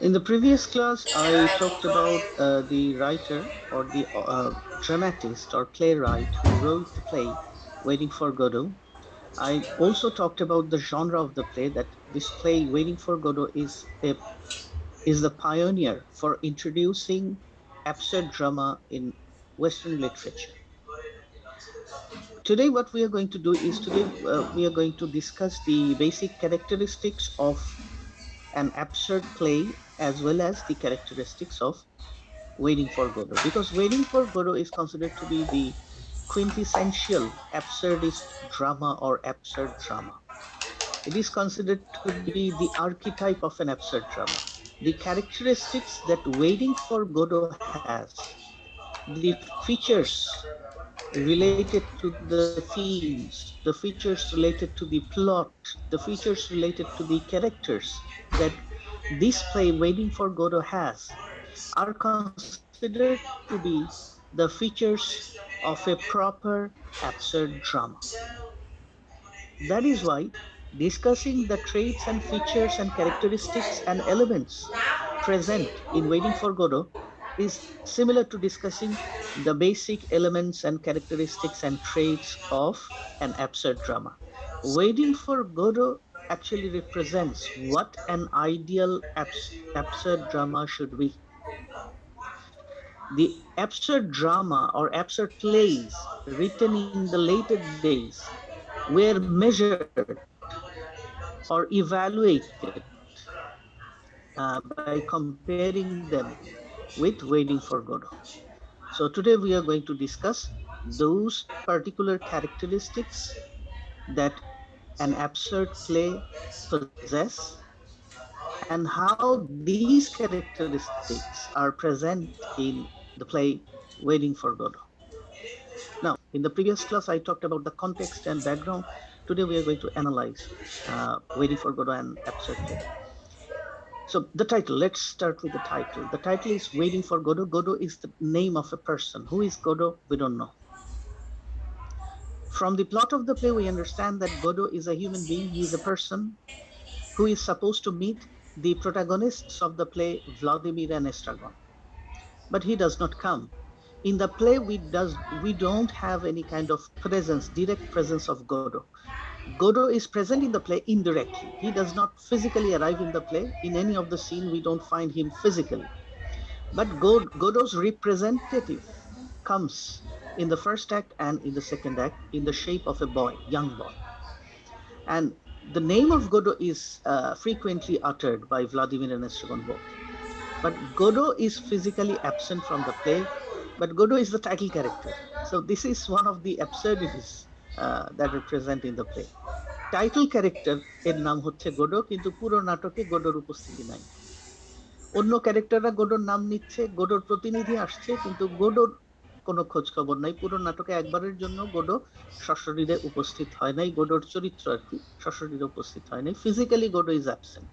In the previous class, I talked about the writer or the dramatist or playwright who wrote the play Waiting for Godot. I also talked about the genre of the play, that this play Waiting for Godot is the pioneer for introducing absurd drama in Western literature. Today, what we are going to do is we are going to discuss the basic characteristics of an absurd play as well as the characteristics of Waiting for Godot, because Waiting for Godot is considered to be the quintessential absurdist drama or absurd drama. It is considered to be the archetype of an absurd drama. The characteristics that Waiting for Godot has, the features related to the themes, the features related to the plot, the features related to the characters that this play Waiting for Godot has, are considered to be the features of a proper absurd drama. That is why discussing the traits and features and characteristics and elements present in Waiting for Godot is similar to discussing the basic elements and characteristics and traits of an absurd drama. Waiting for Godot actually represents what an ideal absurd drama should be. The absurd drama or absurd plays written in the later days were measured or evaluated by comparing them with Waiting for Godot. So today we are going to discuss those particular characteristics that an absurd play possess and how these characteristics are present in the play Waiting for Godot. Now, in the previous class, I talked about the context and background. Today, we are going to analyze Waiting for Godot and absurd play. So, the title, let's start with the title. The title is Waiting for Godot. Godot is the name of a person. Who is Godot? We don't know. From the plot of the play, we understand that Godot is a human being. He is a person who is supposed to meet the protagonists of the play, Vladimir and Estragon. But he does not come. In the play, we don't have any kind of presence, direct presence of Godot. Godot is present in the play indirectly. He does not physically arrive in the play. In any of the scene, we don't find him physically. But Godot's representative comes in the first act and in the second act in the shape of a boy, young boy. And the name of Godot is frequently uttered by Vladimir and Estragon both. But Godot is physically absent from the play, but Godot is the title character. So this is one of the absurdities that are present in the play. Title character এর নাম হচ্ছে Godot, কিন্তু পুরো নাটকে গোডোর উপস্থিতি নাই। অন্য ক্যারেক্টাররা গোডোর নাম নিচ্ছে, গোডোর প্রতিনিধি আসছে, কিন্তু গোডোর কোনো খোঁজ খবর নাই। পুরো নাটকে একবারের জন্য গোডো সশরীরে উপস্থিত হয় নাই, গোডোর চরিত্র আর কি সশরীরে উপস্থিত হয় নাই। ফিজিক্যালি গোডো ইজ অ্যাবসেন্ট,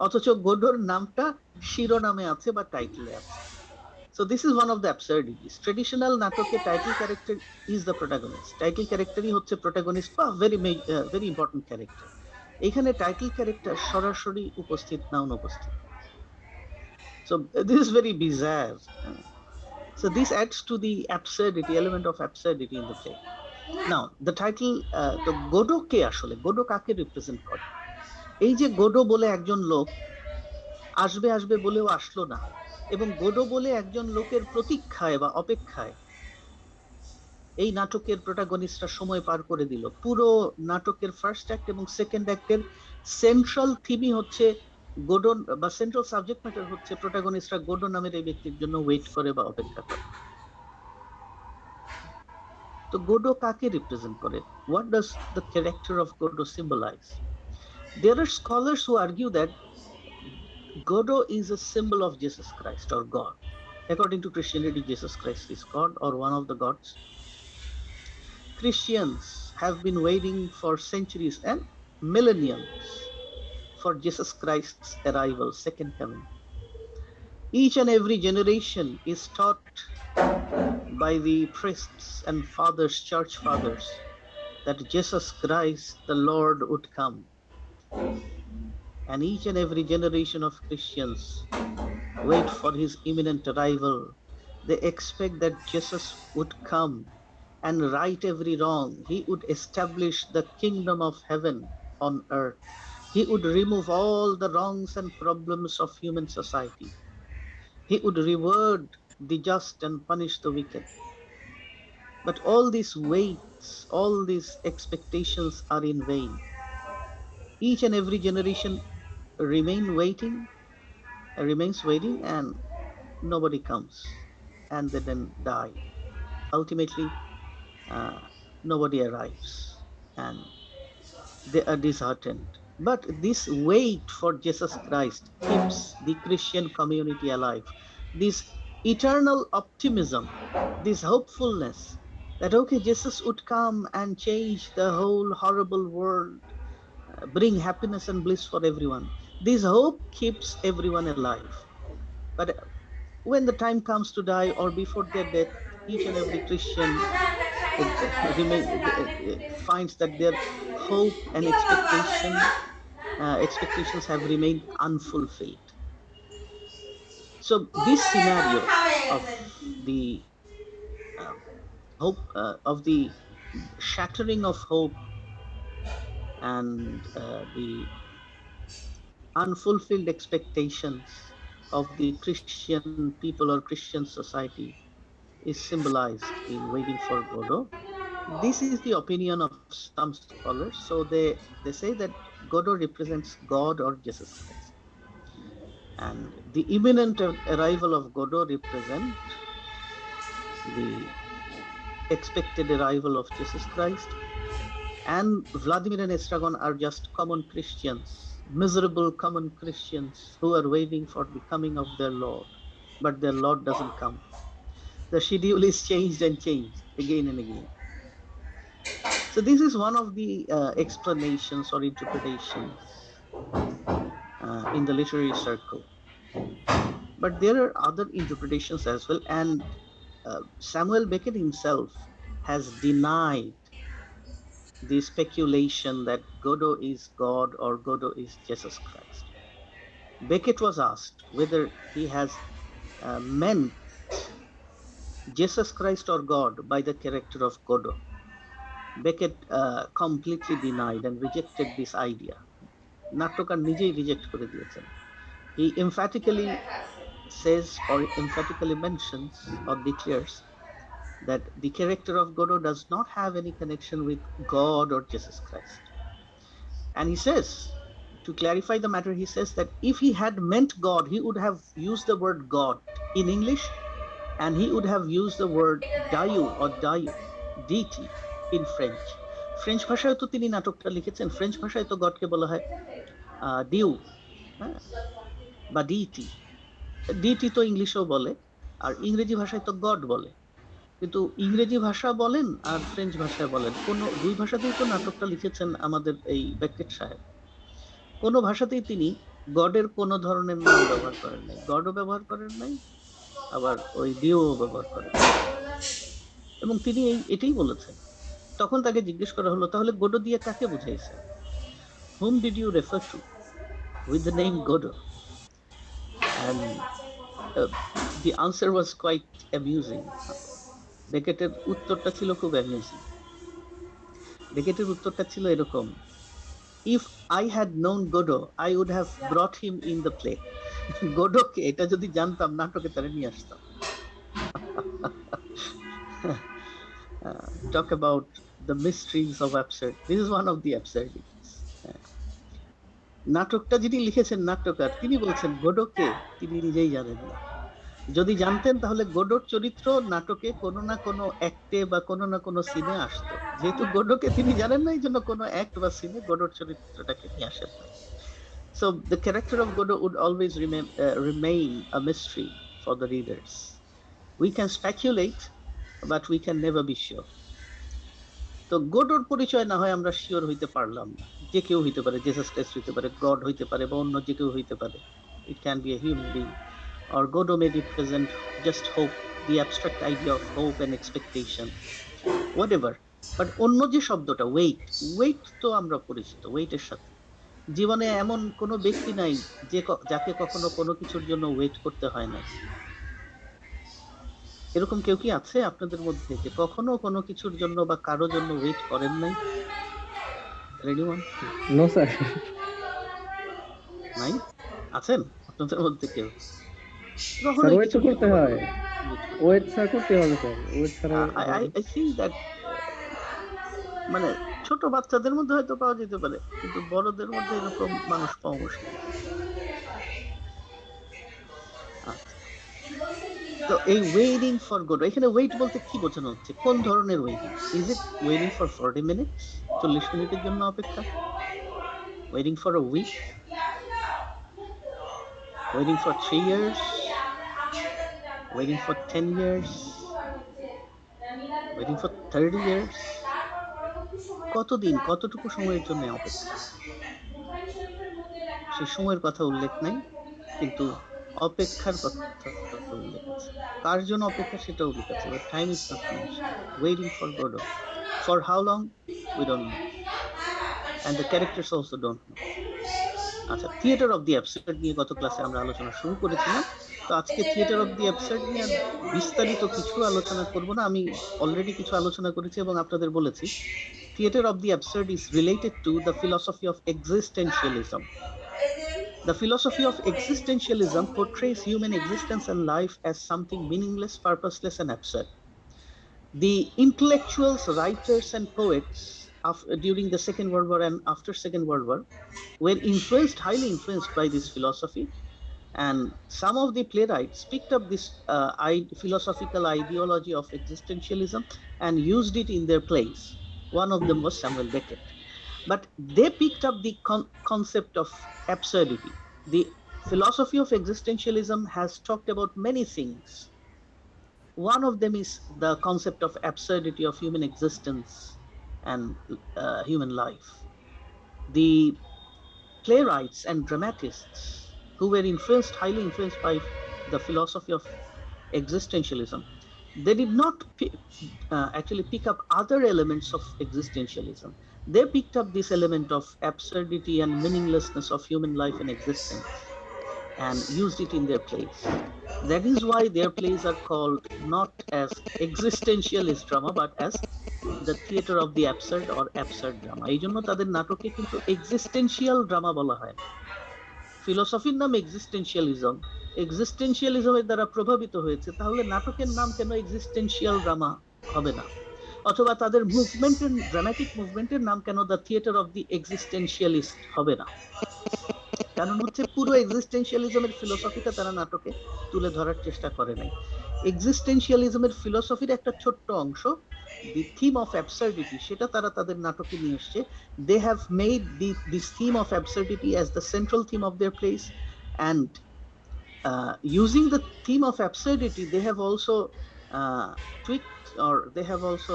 অথচ গোডোর নামটা শিরোনামে আছে বা টাইটেলে আছে। So this is one of the absurdities. Traditional নাটকে title character is the protagonist. Title characterই হচ্ছে protagonist বা very important character. এখানে title character সরাসরি উপস্থিত না অনুপস্থিত। So this is very bizarre. So this adds to the absurdity, element of absurdity in the play. Now the title, তো Godot কে আসলে, Godot কাকে রিপ্রেজেন্ট করে? এই যে গোডো বলে একজন লোক আসবে আসবে বলেও আসলো না, এবং গোডো বলে একজন লোকের প্রতীক্ষায় বা অপেক্ষায় এই নাটকের প্রোটাগনিস্টরা সময় পার করে দিল। পুরো নাটকের ফার্স্ট অ্যাক্ট এবং সেকেন্ড অ্যাক্টের সেন্ট্রাল থিমই হচ্ছে গোডো, বা সেন্ট্রাল সাবজেক্ট ম্যাটার হচ্ছে প্রোটাগনিস্টরা গোডো নামের এই ব্যক্তির জন্য ওয়েট করে বা অপেক্ষা করে। তো গোডো কাকে রিপ্রেজেন্ট করে? What does the character of Godot symbolize? There are scholars who argue that Godot is a symbol of Jesus Christ or God. According to Christianity, Jesus Christ is God or one of the gods. Christians have been waiting for centuries and millenniums for Jesus Christ's arrival, second coming. Each and every generation is taught by the priests and fathers, church fathers, that Jesus Christ, the Lord, would come. And each and every generation of Christians wait for his imminent arrival. They expect that Jesus would come and right every wrong. He would establish the kingdom of heaven on earth. He would remove all the wrongs and problems of human society. He would reward the just and punish the wicked. But all these waits, all these expectations are in vain. Each and every generation remains waiting, and nobody comes, and they then die. Ultimately, uh, nobody arrives, and they are disheartened. But this wait for Jesus Christ keeps the Christian community alive. This eternal optimism, this hopefulness that, okay, Jesus would come and change the whole horrible world, bring happiness and bliss for everyone. This hope keeps everyone alive. But when the time comes to die or before their death, each and every Christian finds that their hope and expectations have remained unfulfilled. So this scenario of the um, hope of the shattering of hope and the unfulfilled expectations of the Christian people or Christian society is symbolized in Waiting for Godot. This is the opinion of some scholars. So they say that Godot represents God or Jesus Christ. And the imminent arrival of Godot represent the expected arrival of Jesus Christ. And Vladimir and Estragon are just common Christians, miserable common Christians who are waiting for the coming of their Lord. But their Lord doesn't come. The schedule is changed and changed again and again. So this is one of the explanations or interpretations in the literary circle. But there are other interpretations as well. And Samuel Beckett himself has denied the speculation that Godot is God or Godot is Jesus Christ. Beckett was asked whether he has meant Jesus Christ or God by the character of Godot. Beckett completely denied and rejected this idea. নাট্যকার নিজেই reject করে দিয়েছেন. He emphatically says or emphatically mentions or declares that the character of Godot does not have any connection with God or Jesus Christ. And he says, to clarify the matter, he says that if he had meant God, he would have used the word God in English, and he would have used the word Dieu or deity in French. French ভাষায় তো তিনি নাটকটা লিখেছেন, French ভাষায় তো গডকে বলা হয় due, হ্যাঁ, বা ডিটি। ডিটি তো ইংলিশেও বলে, আর ইংরেজি ভাষায় তো গড বলে। কিন্তু ইংরেজি ভাষা বলেন আর ফ্রেঞ্চ ভাষায় বলেন, কোনো দুই ভাষাতেই তো নাটকটা লিখেছেন আমাদের এই বেকেট সাহেব। কোনো ভাষাতেই তিনি গডের কোনো ধরনের নাম ব্যবহার করেন নাই, গডও ব্যবহার করেন নাই, আবার ওই ডিও ব্যবহার করেন। এবং তিনি এটাই বলেছেন। তখন তাকে জিজ্ঞেস করা হলো, তাহলে গোডো দিয়ে কাকে বুঝাইছেন? Whom did you refer to with the name Godot? And the answer was quite amusing. বেকেটের উত্তরটা ছিল খুব অ্যামিউজিং। বেকেটের উত্তরটা ছিল এরকম: If I had known Godot, I would have brought him in the play. গোডোকে এটা যদি জানতাম, নাটকে তারা নিয়ে আসতাম। Talk about the mysteries of absurd. This is one of the absurdities. নাটকটা যিনি লিখেছেন নাট্যকার, তিনি বলছেন গোডোকে তিনি নিজেই জানেন না। যদি জানতেন তাহলে গোডোর চরিত্র নাটকে কোনো না কোনো অ্যাক্টে বা কোনো না কোনো সিনে আসতো। যেহেতু গোডোকে তিনি জানেন না, এই জন্য কোনো অ্যাক্ট বা সিনে গোডোর চরিত্রটাকে নিয়ে আসেন না। So the character of Godot would always remain a mystery for the readers. We can speculate, but we can never be sure. তো গোডোর পরিচয় না হয় আমরা শিওর হইতে পারলাম না। যে কেউ হইতে পারে, জেসাস ক্রাইস্ট হইতে পারে, গড হইতে পারে, বা অন্য যে কেউ হইতে পারে। It can be a human being. Or Godot may represent just hope, the abstract idea of hope and expectation, whatever. But অন্য যে শব্দটা ওয়েট তো আমরা পরিচিত ওয়েটের সাথে। জীবনে এমন কোনো ব্যক্তি নাই যাকে কখনো কোনো কিছুর জন্য ওয়েট করতে হয় নাই। এরকম কেউ কি আছে আপনাদের মধ্যে যে কখনো কোনো কিছুর জন্য বা কারো জন্য ওয়েট করেন নাই? রেডিওয়ান? No sir. নাই? আছেন আপনাদের মধ্যে কেউ স্যার কখনোই ওয়েট তো কিছুর জন্য করতে বা হয়, কারোর জন্য ওয়েট করতে ওয়েট হয়? স্যার করতে হবে স্যার, ওয়েট ছাড়া আই হবে? আই থিঙ্ক দ্যাট মানে ছোট বাচ্চাদের মধ্যে হয়তো পাওয়া যেতে পারে, কিন্তু বড়দের মধ্যে এরকম মানুষ পাওয়া মুশকিল। আচ্ছা, তো এই ওয়েটিং ফর গডো, এখানে ওয়েট বলতে কি বোঝানো হচ্ছে? কোন ধরনের waiting? Is it waiting for 40 minutes, 40 মিনিটের জন্য অপেক্ষা? Waiting for a week? Waiting for 3 years? Waiting for 10 years? Waiting for 30 years? কতদিন, কতটুকু সময়ের জন্য অপেক্ষা? সেই সময়ের কথা উল্লেখ নাই, কিন্তু অপেক্ষার কথা উল্লেখ আছে। কার জন্য অপেক্ষা সেটা উল্লেখ আছে, but time is not mention. Waiting for Godot, for how long we don't know, and the characters also don't know. আচ্ছা, থিয়েটার অফ দি অ্যাবসার্ড নিয়ে গত ক্লাসে আমরা আলোচনা শুরু করেছিলাম। তো আজকে থিয়েটার অফ দি অ্যাবসার্ড নিয়ে বিস্তারিত কিছু আলোচনা করব না। আমি অলরেডি কিছু আলোচনা করেছি এবং আপনাদের বলেছি theater of the absurd is related to the philosophy of existentialism. The philosophy of existentialism portrays human existence and life as something meaningless, purposeless, and absurd. The intellectuals, writers, and poets during the Second World War and after Second World War were highly influenced by this philosophy, and some of the playwrights picked up this philosophical ideology of existentialism and used it in their plays. One of them was Samuel Beckett. But they picked up the concept of absurdity. The philosophy of existentialism has talked about many things. One of them is the concept of absurdity of human existence and human life. The playwrights and dramatists who were highly influenced by the philosophy of existentialism, they did not actually pick up other elements of existentialism. They picked up this element of absurdity and meaninglessness of human life and existence and used it in their plays. That is why their plays are called not as existentialist drama, but as the theater of the absurd or absurd drama. এই জন্য তাদের নাটকে কিন্তু existential drama বলা হয় না। ফিলোসফির নাম existentialism, এক্সিস্টেন্সিয়ালিজমের দ্বারা প্রভাবিত হয়েছে, তাহলে নাটকের নাম কেন এক্সিস্টেন্সিয়াল ড্রামা হবে না? অথবা তাদের মুভমেন্টের, ড্রামাটিক মুভমেন্টের নাম কেন দ্য থিয়েটার অফ দি এক্সিস্টেন্সিয়ালিস্ট হবে না? কারণ হচ্ছে পুরো এক্সিস্টেন্সিয়ালিজমের ফিলোসফিটা তারা নাটকে তুলে ধরার চেষ্টা করে নাই। এক্সিস্টেন্সিয়ালিজমের ফিলোসফির একটা ছোট্ট অংশ, দি থিম অফ অ্যাবসার্ডিটি, সেটা তারা তাদের নাটকে নিয়ে এসছে। They have made this theme of absurdity as the central theme of their plays, and using the theme of absurdity, they have also tweaked, or they have also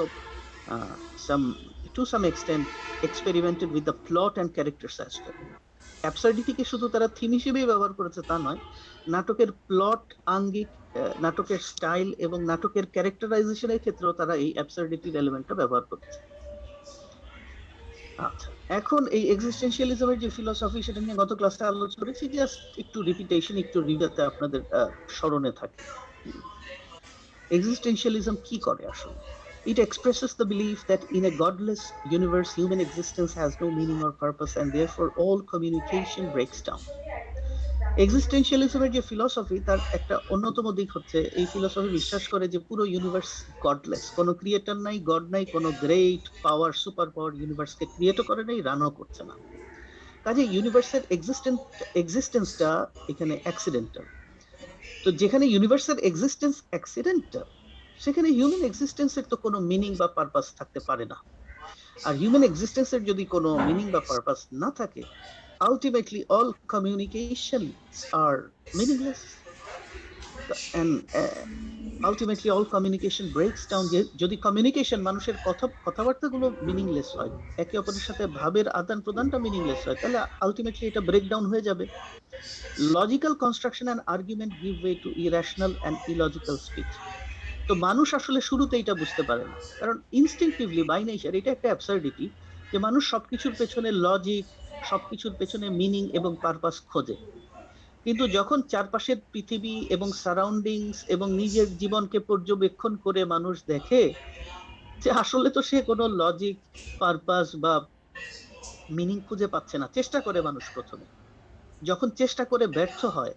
to some extent experimented with the plot and characters as well. অ্যাবসার্ডিটিকে শুধু তারা theme হিসেবেই ব্যবহার করেছে তা নয়, নাটকের plot, আঙ্গিক, নাটকের style এবং নাটকের ক্যারেক্টারাইজেশনের ক্ষেত্রেও তারা এই অ্যাবসার্ডিটির এলিমেন্টটা ব্যবহার করেছে। আচ্ছা, এখন এই এক্সিস্টেন্সিয়ালিজমের যে ফিলোসফি সেটা নিয়ে গত ক্লাসে আলোচনা করেছি, জাস্ট একটু রিপিটেশন, একটু রিভিউতে আপনাদের স্মরণে থাকে। এক্সিস্টেন্সিয়ালিজম কি করে আসলে? It expresses the belief that in a godless universe, human existence has no meaning or purpose, and therefore all communication breaks down. এক্সিস্টেন্সিয়ালিজমের যে ফিলোসফি, তার একটা অন্যতম দিক হচ্ছে এই ফিলোসফি বিশ্বাস করে যে পুরো ইউনিভার্স গডলেস, কোনো ক্রিয়েটর নাই, গড নাই, কোনো গ্রেট পাওয়ার, সুপার পাওয়ার ইউনিভার্সকে ক্রিয়েটও করে নাই, রানও করছে না। কাজে ইউনিভার্সের এক্সিস্টেন্সটা এখানে অ্যাক্সিডেন্টাল। তো যেখানে ইউনিভার্সের এক্সিস্টেন্স অ্যাক্সিডেন্টাল, সেখানে হিউম্যান এক্সিস্টেন্সের তো কোনো মিনিং বা পারপাস থাকতে পারে না। আর হিউম্যান এক্সিস্টেন্সের যদি কোনো মিনিং বা পারপাস না থাকে, ultimately all communications are meaningless, and ultimately all communication breaks down. যদি কমিউনিকেশন, মানুষের কথাবার্তাগুলো মিনিংলেস হয়, একে অপরের সাথে ভাবের আদান প্রদানটা মিনিংলেস হয়, তাহলে আলটিমেটলি এটা ব্রেকডাউন হয়ে যাবে। Logical construction and argument give way to irrational and illogical speech. তো মানুষ আসলে শুরুতে এটা বুঝতে পারে না, কারণ ইনস্টিংক্টিভলি বাই নেচার এটা একটা অ্যাবসার্ডিটি, যে মানুষ সবকিছুর পেছনে লজিক, সবকিছুর পেছনে মিনিং এবং পারপাস খোঁজে, কিন্তু যখন চারপাশের পৃথিবী এবং সারাউন্ডিংস এবং নিজের জীবনকে পর্যবেক্ষণ করে মানুষ দেখে যে আসলে তো সে কোনো লজিক, পারপাস বা মিনিং খুঁজে পাচ্ছে না, চেষ্টা করে মানুষ প্রথমে, যখন চেষ্টা করে ব্যর্থ হয়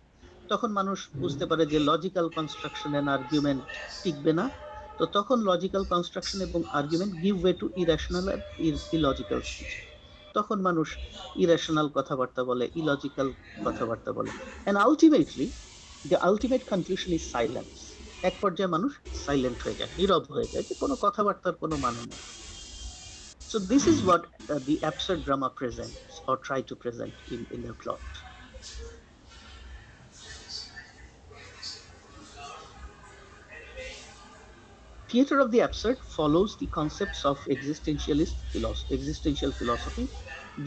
তখন মানুষ বুঝতে পারে যে লজিক্যাল কনস্ট্রাকশন এন্ড আর্গুমেন্ট টিকবে না। তো তখন লজিক্যাল কনস্ট্রাকশন এবং argument give way to irrational and illogical speech. তখন মানুষ ইরেশনাল কথাবার্তা বলে, ইলজিক্যাল কথাবার্তা বলে, and ultimately the ultimate conclusion is silence. এক পর্যায়ে মানুষ সাইলেন্ট হয়ে যায়, নীরব হয়ে যায়, যে কোনো কথাবার্তার কোনো মানে নেই। So this is what the absurd drama presents or try to present in their plot. Theatre of the absurd follows the concepts of existential philosophy.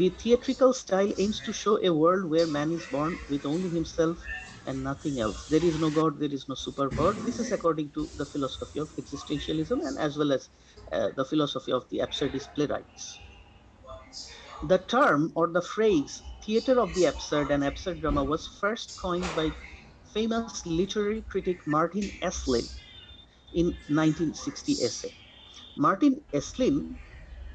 The theatrical style aims to show a world where man is born with only himself and nothing else. There is no God, there is no superpower. This is according to the philosophy of existentialism and as well as the philosophy of the absurdist playwrights. The term or the phrase theatre of the absurd and absurd drama was first coined by famous literary critic Martin Esslin in 1960 essay. Martin এসলিন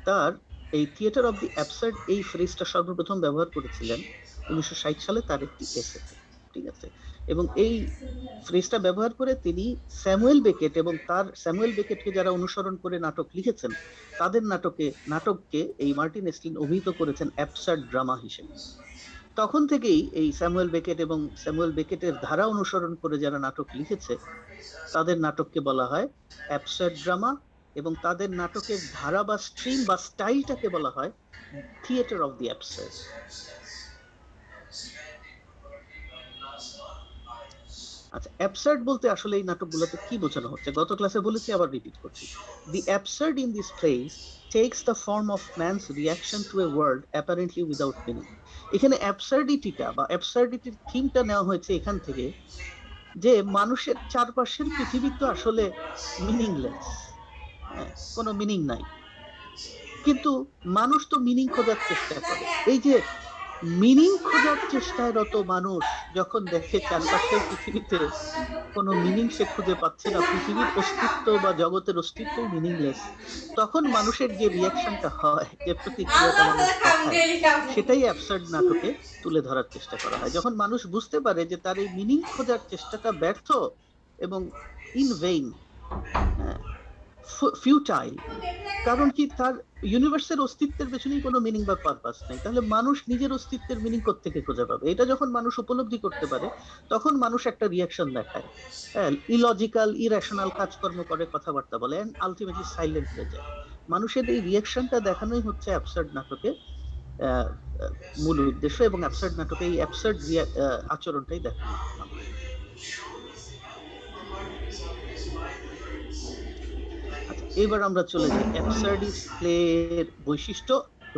তার এই theatre of the absurd এই ফ্রেজটা সর্বপ্রথম ব্যবহার করেছিলেন 1960 সালে তার একটি এসেতে, ঠিক আছে। এবং এই ফ্রেজটা ব্যবহার করে তিনি স্যামুয়েল বেকেট এবং তার স্যামুয়েল বেকেটকে যারা অনুসরণ করে নাটক লিখেছেন তাদের নাটককে এই মার্টিন এসলিন অভিহিত করেছেন অ্যাবসার্ড ড্রামা হিসেবে। তখন থেকেই এই স্যামুয়েল বেকেট এবং স্যামুয়েল বেকেটের ধারা অনুসরণ করে যারা নাটক লিখেছে তাদের নাটককে বলা হয় অ্যাবসার্ড ড্রামা, এবং তাদের নাটকের ধারা বা স্ট্রিম বা স্টাইলটাকে বলা হয় থিয়েটার অফ দি অ্যাবসার্ড। আচ্ছা, অ্যাবসার্ড বলতে আসলে এই নাটকগুলোতে কি বোঝানো হচ্ছে গত ক্লাসে বলেছি, আবার রিপিট করছি। The absurd in this place takes the form of man's reaction to a world apparently without meaning. এখানে অ্যাবসার্ডিটিটা বা অ্যাবসার্ডিটির থিমটা নেওয়া হয়েছে এখান থেকে যে মানুষের চারপাশের পৃথিবী তো আসলে মিনিংলেস, কোনো মিনিং নাই, কিন্তু মানুষ তো মিনিং খোঁজার চেষ্টা করে। এই যে মিনিং খোঁজার চেষ্টায় রত মানুষ যখন দেখে চারপাশের পৃথিবীতে কোনো মিনিং সে খুঁজে পাচ্ছে না, পৃথিবীর অস্তিত্ব বা জগতের অস্তিত্বই মিনিংলেস, তখন মানুষের যে রিয়াকশনটা হয়, যে প্রতিক্রিয়াটা মানুষ দেখায়, সেটাই অ্যাবসার্ড নাটকে তুলে ধরার চেষ্টা করা হয়। যখন মানুষ বুঝতে পারে যে তার এই মিনিং খোঁজার চেষ্টাটা ব্যর্থ এবং ইন ভেইন, ফিউটাইল, কারণ কি তার ইউনিভার্সের অস্তিত্বের পেছনেই কোনো মিনিং বা পারপাস নেই, তাহলে মানুষ নিজের অস্তিত্বের মিনিং কোত্থেকে খুঁজে পাবে? এটা যখন মানুষ উপলব্ধি করতে পারে তখন মানুষ একটা রিয়াকশন দেখায়, ইলজিক্যাল ইরেশনাল কাজকর্ম করে, কথাবার্তা বলে, এন্ড আলটিমেটলি সাইলেন্ট হয়ে যায়। মানুষের এই রিয়াকশনটা দেখানোই হচ্ছে অ্যাবসার্ড নাটকে মূল উদ্দেশ্য, এবং অ্যাবসার্ড নাটকে এই অ্যাবসার্ড আচরণটাই দেখানো মানুষ। এবার আমরা চলে যাই অ্যাবসার্ডিস্ট প্লের বৈশিষ্ট্য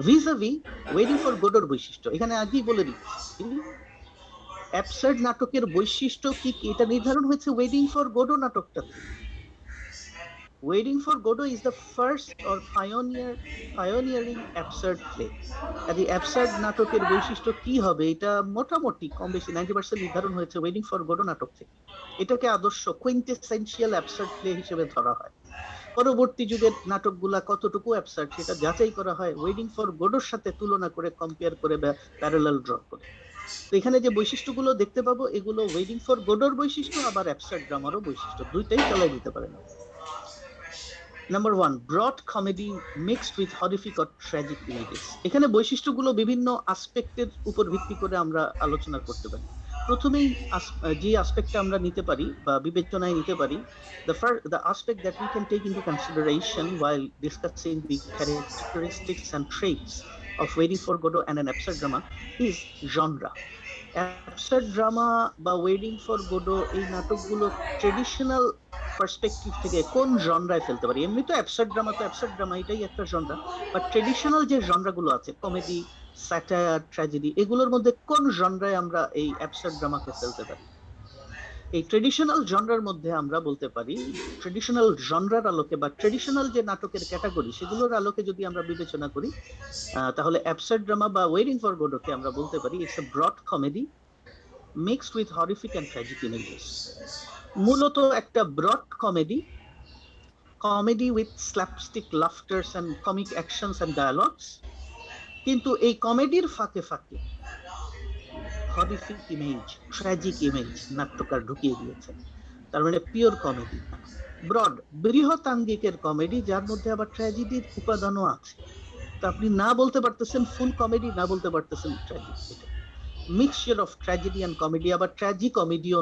ভিজাভি ওয়েটিং ফর গোডোর বৈশিষ্ট্য। এখানে আগেই বলে দিচ্ছি অ্যাবসার্ড নাটকের বৈশিষ্ট্য কি কি, এটা নির্ধারণ হয়েছে ওয়েটিং ফর গোডো নাটকটাতে। Waiting for Godot is the first or pioneering absurd play. এই অ্যাবসার্ড নাটকের বৈশিষ্ট্য কি হবে এটা মোটামুটি কম বেশি 90% নির্ধারণ হয়েছে ওয়েটিং ফর গোডো নাটক থেকে। এটাকে আদর্শ কোইন্টেসেনশিয়াল অ্যাবসার্ড প্লে হিসেবে ধরা হয়। পরবর্তী যুগের নাটকগুলা কতটুকু অ্যাবসার্ড সেটা যাচাই করা হয় ওয়েটিং ফর গোডোর সাথে তুলনা করে, কম্পেয়ার করে, প্যারালাল ড্র করে। তো এখানে যে বৈশিষ্ট্যগুলো দেখতে পাবো এগুলো ওয়েটিং ফর গোডোর বৈশিষ্ট্য, আবার অ্যাবসার্ড ড্রামারও বৈশিষ্ট্য, দুইটাই চালাই দিতে পারে না। Number 1, broad comedy mixed with horrific or tragic images. এখানে বৈশিষ্ট্যগুলো বিভিন্ন আসপেক্টের উপর ভিত্তি করে আমরা আলোচনা করতে পারি। প্রথমেই যে আসপেক্টটা আমরা নিতে পারি বা বিবেচনায় নিতে পারি, the aspect that we can take into consideration while discussing the characteristics and traits of Waiting for Godot and an absurd drama is genre. Absurd drama বা ওয়েটিং ফর গোডো এই নাটকগুলো ট্রেডিশনাল পার্সপেক্টিভ থেকে কোন জনরায় ফেলতে পারি? এমনি তো absurd drama এটাই একটা জনরা, বাট ট্রেডিশনাল যে জনরাগুলো আছে, কমেডি, স্যাটায়ার, ট্র্যাজেডি, এগুলোর মধ্যে কোন জনরায় আমরা এই অ্যাবসার্ড ড্রামাকে ফেলতে পারি? এই ট্রেডিশনাল জনরার মধ্যে আমরা বলতে পারি, ট্রেডিশনাল জনরার আলোকে বা ট্রেডিশনাল যে নাটকের ক্যাটাগরি সেগুলোর আলোকে যদি আমরা বিবেচনা করি, তাহলে অ্যাবসার্ড ড্রামা বা ওয়েটিং ফর গোডোকে আমরা বলতে পারি it's a broad comedy mixed with horrific and tragic images. মূলত একটা broad comedy, comedy with slapstick laughters and comic actions and dialogues, কিন্তু এই কমেডির ফাঁকে ফাঁকে হরিফিক ইমেজ, ট্র্যাজিক ইমেজ নাট্যকার ঢুকিয়ে দিয়েছেন। তার মানে পিওর কমেডি, ব্রড বৃহতাঙ্গিকের কমেডি, যার মধ্যে আবার ট্র্যাজেডির উপাদানও আছে। তো আপনি না বলতে পারতেছেন ফুল কমেডি, না বলতে পারতেছেন tragic, mixture of tragedy and comedy. আবার ট্র্যাজি কমেডিও,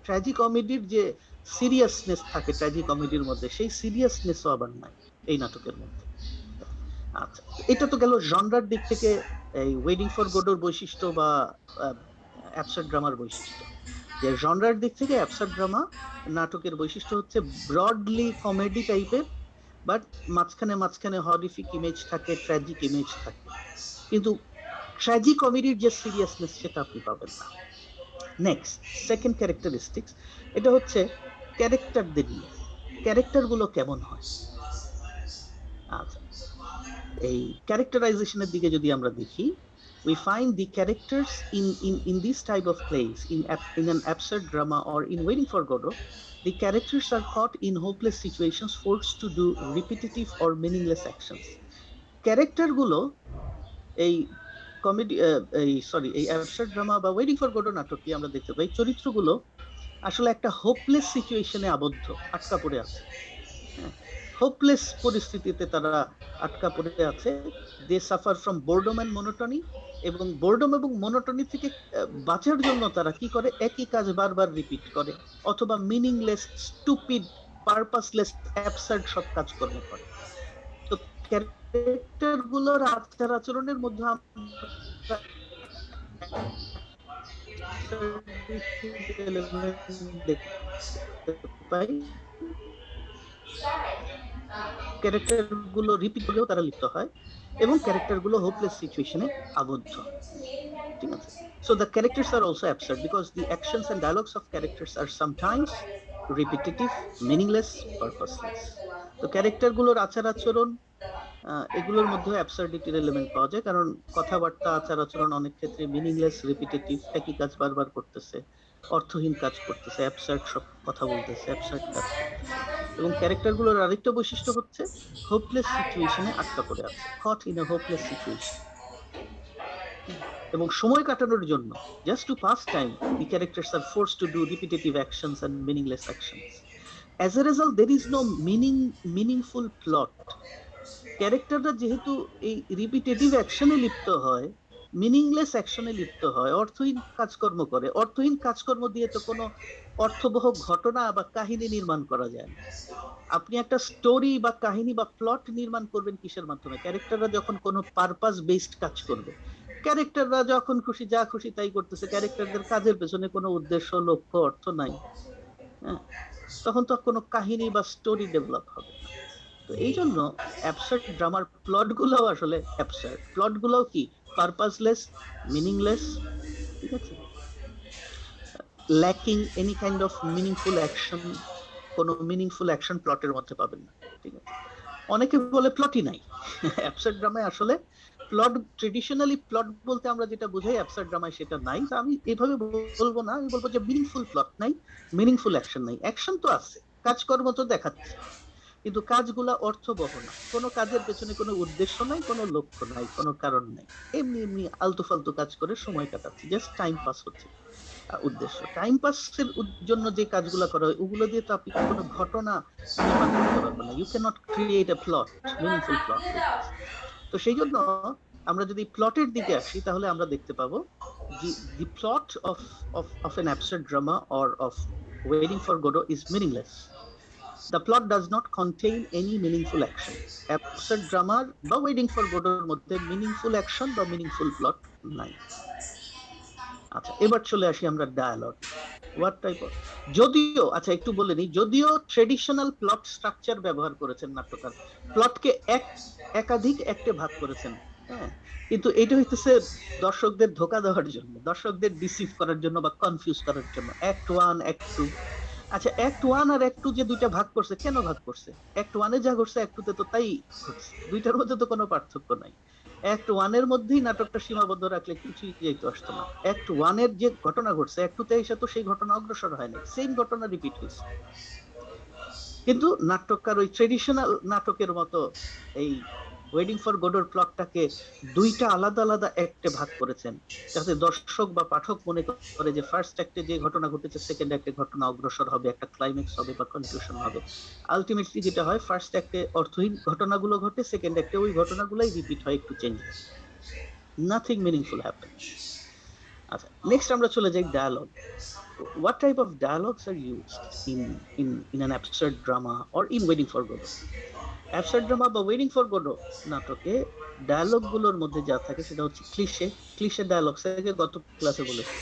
ট্র্যাজি কমেডির যে সিরিয়াসনেস থাকে ট্র্যাজি কমেডির মধ্যে, সেই সিরিয়াসনেসও আবার নাই এই নাটকের মধ্যে। আচ্ছা, এটা তো গেল জনরার দিক থেকে এই ওয়েটিং ফর গোডোর বৈশিষ্ট্য বা অ্যাবসার্ড ড্রামার বৈশিষ্ট্য। যে জনরার দিক থেকে অ্যাবসার্ড ড্রামা নাটকের বৈশিষ্ট্য হচ্ছে ব্রডলি কমেডি টাইপের, বাট মাঝখানে মাঝখানে হরিফিক ইমেজ থাকে, ট্র্যাজিক ইমেজ থাকে, কিন্তু ট্র্যাজি কমেডির যে সিরিয়াসনেস সেটা আপনি পাবেন না। নেক্সট, সেকেন্ড ক্যারেক্টারিস্টিক্স, এটা হচ্ছে ক্যারেক্টারদের নিয়ে। ক্যারেক্টারগুলো কেমন হয়? আচ্ছা, এই ক্যারেক্টারাইজেশনের দিকে যদি আমরা দেখি, we find the characters in this type of plays, in an absurd drama or in Waiting for Godot, the characters are caught in hopeless situations, forced to do repetitive or meaningless actions. Character গুলো এই comedy, এই absurd drama বা waiting for Godot নাটকে আমরা দেখতে পাই চরিত্রগুলো আসলে একটা হোপলেস সিচুয়েশনে আবদ্ধ, আটকা পড়ে আছে। হোপলেস পরিস্থিতিতে তারা আটকা পড়ে আছে। They suffer from boredom and monotony, এবং বোরডম এবং মনোটনি থেকে বাঁচার জন্য তারা কি করে, একই কাজ বারবার রিপিট করে, অথবা মিনিংলেস, স্টুপিড, পারপাসলেস, অ্যাবসার্ড সব কাজকর্ম করে। তো ক্যারেক্টার গুলোর আচার আচরণের মধ্যে আমরা দেখতে পাই, ক্যারেক্টার গুলো রিপিট হলেও তারা লিপ্ত হয় এবং ক্যারেক্টার গুলো হোপলেস সিচুয়েশনে আবদ্ধ। ঠিক আছে? So the characters are also absurd because the actions and dialogues of characters are sometimes repetitive, meaningless, purposeless. তো ক্যারেক্টার গুলোর আচার আচরণ, এগুলোর মধ্যে অ্যাবসার্ডিটির এলিমেন্ট পাওয়া যায়, কারণ কথাবার্তা, আচার আচরণ অনেক ক্ষেত্রে মিনিংলেস, রিপিটেটিভ, একই কাজ বারবার করতেছে, অর্থহীন কাজ করতেছে, অ্যাবসার্ড সব কথা বলতেছে, অ্যাবসার্ড কাজ করতেছে। এবং ক্যারেক্টারগুলোর আরেকটা বৈশিষ্ট্য হচ্ছে হোপলেস সিচুয়েশনে আটকা পড়ে আছে, caught in a hopeless situation. এবং সময় কাটানোর জন্য, just to pass time, the characters are forced to do repetitive actions and meaningless actions. As a result there is no meaningful plot. ক্যারেক্টাররা যেহেতু এই রিপিটেটিভ অ্যাকশনে লিপ্ত হয়, মিনিংলেস অ্যাকশনে লিপ্ত হয়, অর্থহীন কাজকর্ম করে, অর্থহীন কাজকর্ম দিয়ে তো কোনো অর্থবহ ঘটনা বা কাহিনী নির্মাণ করা যায় না। আপনি একটা স্টোরি বা কাহিনী বা প্লট নির্মাণ করবেন কিসের মাধ্যমে? ক্যারেক্টাররা যখন কোনো পারপাস বেসড কাজ করবে, ক্যারেক্টাররা যখন খুশি যা খুশি তাই করতেছে, ক্যারেক্টারদের কাজের পেছনে কোনো উদ্দেশ্য, লক্ষ্য, অর্থ নাই, হ্যাঁ, তখন তো কোনো কাহিনী বা স্টোরি ডেভেলপ হবে না। তো এই জন্য অ্যাবসার্ড ড্রামার প্লট গুলো আসলে অ্যাবসার্ড, প্লট গুলো কি পারপাসলেস, মিনিংলেস, ঠিক আছে, lacking any kind of meaningful action, কোনো মিনিংফুল অ্যাকশন প্লটের মধ্যে পাবেন না। ঠিক আছে, অনেকে বলে প্লটই নাই। অ্যাবসার্ড ড্রামায় আসলে প্লট, ট্রেডিশনালি প্লট বলতে আমরা যেটা বুঝাই অ্যাবসার্ড ড্রামায় সেটা নাই। তো আমি এভাবে বলবো না, আমি বলবো যে মিনিংফুল প্লট নাই, মিনিংফুল অ্যাকশন নাই। অ্যাকশন তো আছে, কাজকর্ম তো দেখাচ্ছে, কিন্তু কাজগুলা অর্থবহ না, কোনো কাজের পেছনে কোনো উদ্দেশ্য নাই, কোনো লক্ষ্য নাই, কোনো কারণ নাই, এমনি এমনি আলতু ফালতু কাজ করে সময় কাটাচ্ছে, জাস্ট টাইম পাস হচ্ছে। উদ্দেশ্য টাইম পাসের জন্য যে কাজগুলো করা হয় ওগুলো দিয়ে তো আপনি কোনো ঘটনা নির্মাণ করতে পারবেন না। You can not create a plot, meaningful plot. তো সেই জন্য আমরা যদি প্লটের দিকে আসি, তাহলে আমরা দেখতে পাবো the plot of an absurd drama or of waiting for Godot is meaningless. The plot does not contain any meaningful action. Absurd drama বা ওয়েটিং ফর গোডোর মধ্যে মিনিংফুল অ্যাকশন বা মিনিংফুল প্লট নাই। আচ্ছা, এবার চলে আসি আমরা ডায়ালগ। হোয়াট টাইপ অফ, যদিও আচ্ছা একটু বলে নিই, যদিও ট্রেডিশনাল প্লট স্ট্রাকচার ব্যবহার করেছেন নাট্যকার, প্লটকে একাধিক অ্যাক্টে ভাগ করেছেন, হ্যাঁ, কিন্তু এটা হইতেছে দর্শকদের ধোকা দেওয়ার জন্য, দর্শকদের ডিসিভ করার জন্য বা কনফিউজ করার জন্য। Act one, act two. আচ্ছা, অ্যাক্ট ওয়ান আর অ্যাক্ট টু যে দুইটা ভাগ করছে, কেন ভাগ করছে? অ্যাক্ট ওয়ানে যা ঘটছে অ্যাক্ট টু তে তো তাই ঘটছে, দুইটার মধ্যে তো কোনো পার্থক্য নাই। অ্যাক্ট ওয়ানের মধ্যেই নাটকটা সীমাবদ্ধ রাখলে কিছুই যেতে আসতো না। অ্যাক্ট ওয়ানের যে ঘটনা ঘটছে অ্যাক্ট টু তে এসে তো সেই ঘটনা অগ্রসর হয় নাই, সেম ঘটনা রিপিট হয়েছে। কিন্তু নাট্যকার ওই ট্রেডিশনাল নাটকের মতো এই ওয়েটিং ফর গোডোর প্লটটাকে দুইটা আলাদা আলাদা অ্যাক্টে ভাগ করেছেন, যাতে দর্শক বা পাঠক মনে করে যে ফার্স্ট অ্যাক্টে যে ঘটনা ঘটেছে সেকেন্ড অ্যাক্টে ঘটনা অগ্রসর হবে, একটা ক্লাইম্যাক্স হবে বা কনক্লুশন হবে। আলটিমেটলি যেটা হয়, ফার্স্ট অ্যাক্টে অর্থহীন ঘটনাগুলো ঘটে, সেকেন্ড অ্যাক্টে ওই ঘটনাগুলোই রিপিট হয় একটু চেঞ্জ, নাথিং মিনিংফুল হ্যাপেন। আচ্ছা, নেক্সট আমরা চলে যাই dialogue. What type of dialogues are used in an absurd drama or in Waiting for Godot? Absurd drama বা ওয়েটিং ফর গোডো নাটকে ডায়ালগ গুলোর মধ্যে যা থাকে সেটা হচ্ছে ক্লিশে। ক্লিশে ডায়ালগ থেকে গত ক্লাসে বলেছি,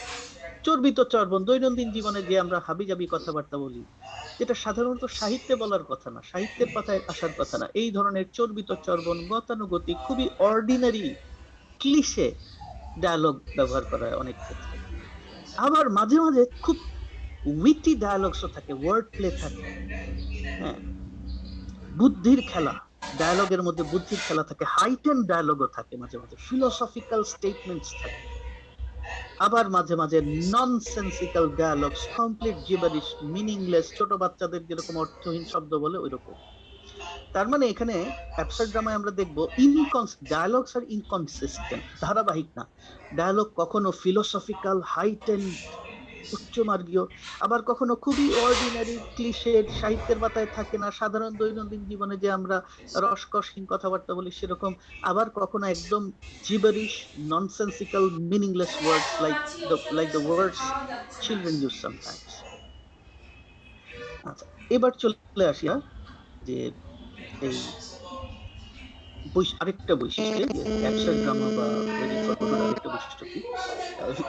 চর্বিত চর্বণ, দৈনন্দিন জীবনে যে আমরা হাবিজাবি কথাবার্তা বলি, যেটা সাধারণত সাহিত্যে বলার কথা না, সাহিত্যের পাতায় আসার কথা না, এই ধরনের চর্বিত চর্বণ, গতানুগতিক, খুবই অর্ডিনারি ক্লিশে ডায়ালগ ব্যবহার করা হয় অনেক ক্ষেত্রে। আবার মাঝে মাঝে খুব উইটি ডায়ালগসও থাকে, ওয়ার্ড প্লে থাকে। হ্যাঁ, বুদ্ধির খেলা, ডায়ালগের মধ্যে বুদ্ধির খেলা থাকে, হাইটেন ডায়ালগও থাকে, মাঝে মাঝে ফিলোসফিক্যাল স্টেটমেন্টস থাকে। আবার মাঝে মাঝে ননসেন্সিক্যাল ডায়ালগস, কমপ্লিট জিবারিশ, মিনিংলেস, ছোট বাচ্চাদের যেরকম অর্থহীন শব্দ বলে ওইরকম। তার মানে এখানে অ্যাবসার্ড ড্রামায় আমরা দেখবো ডায়ালগস আর ইনকনসিস্টেন্ট, ধারাবাহিক না। ডায়ালগ কখনো ফিলোসফিক্যাল, হাইটেন্ড, উচ্চমার্গীয়, আবার কখনো খুবই অর্ডিনারি ক্লিশেড, সাহিত্যের পাতায় থাকে না, সাধারণ দৈনন্দিন জীবনে যে আমরা রসকসহীন কথাবার্তা বলি সেরকম। আবার কখনো একদম gibberish, nonsensical, meaningless words like the words children use sometimes. আচ্ছা, এবার চলে আসি যে এই আরেকটা বৈশিষ্ট্য, যে অ্যাবসার্ড ড্রামা বা ওয়েটিং ফর গোডোর আরেকটা বৈশিষ্ট্য কি,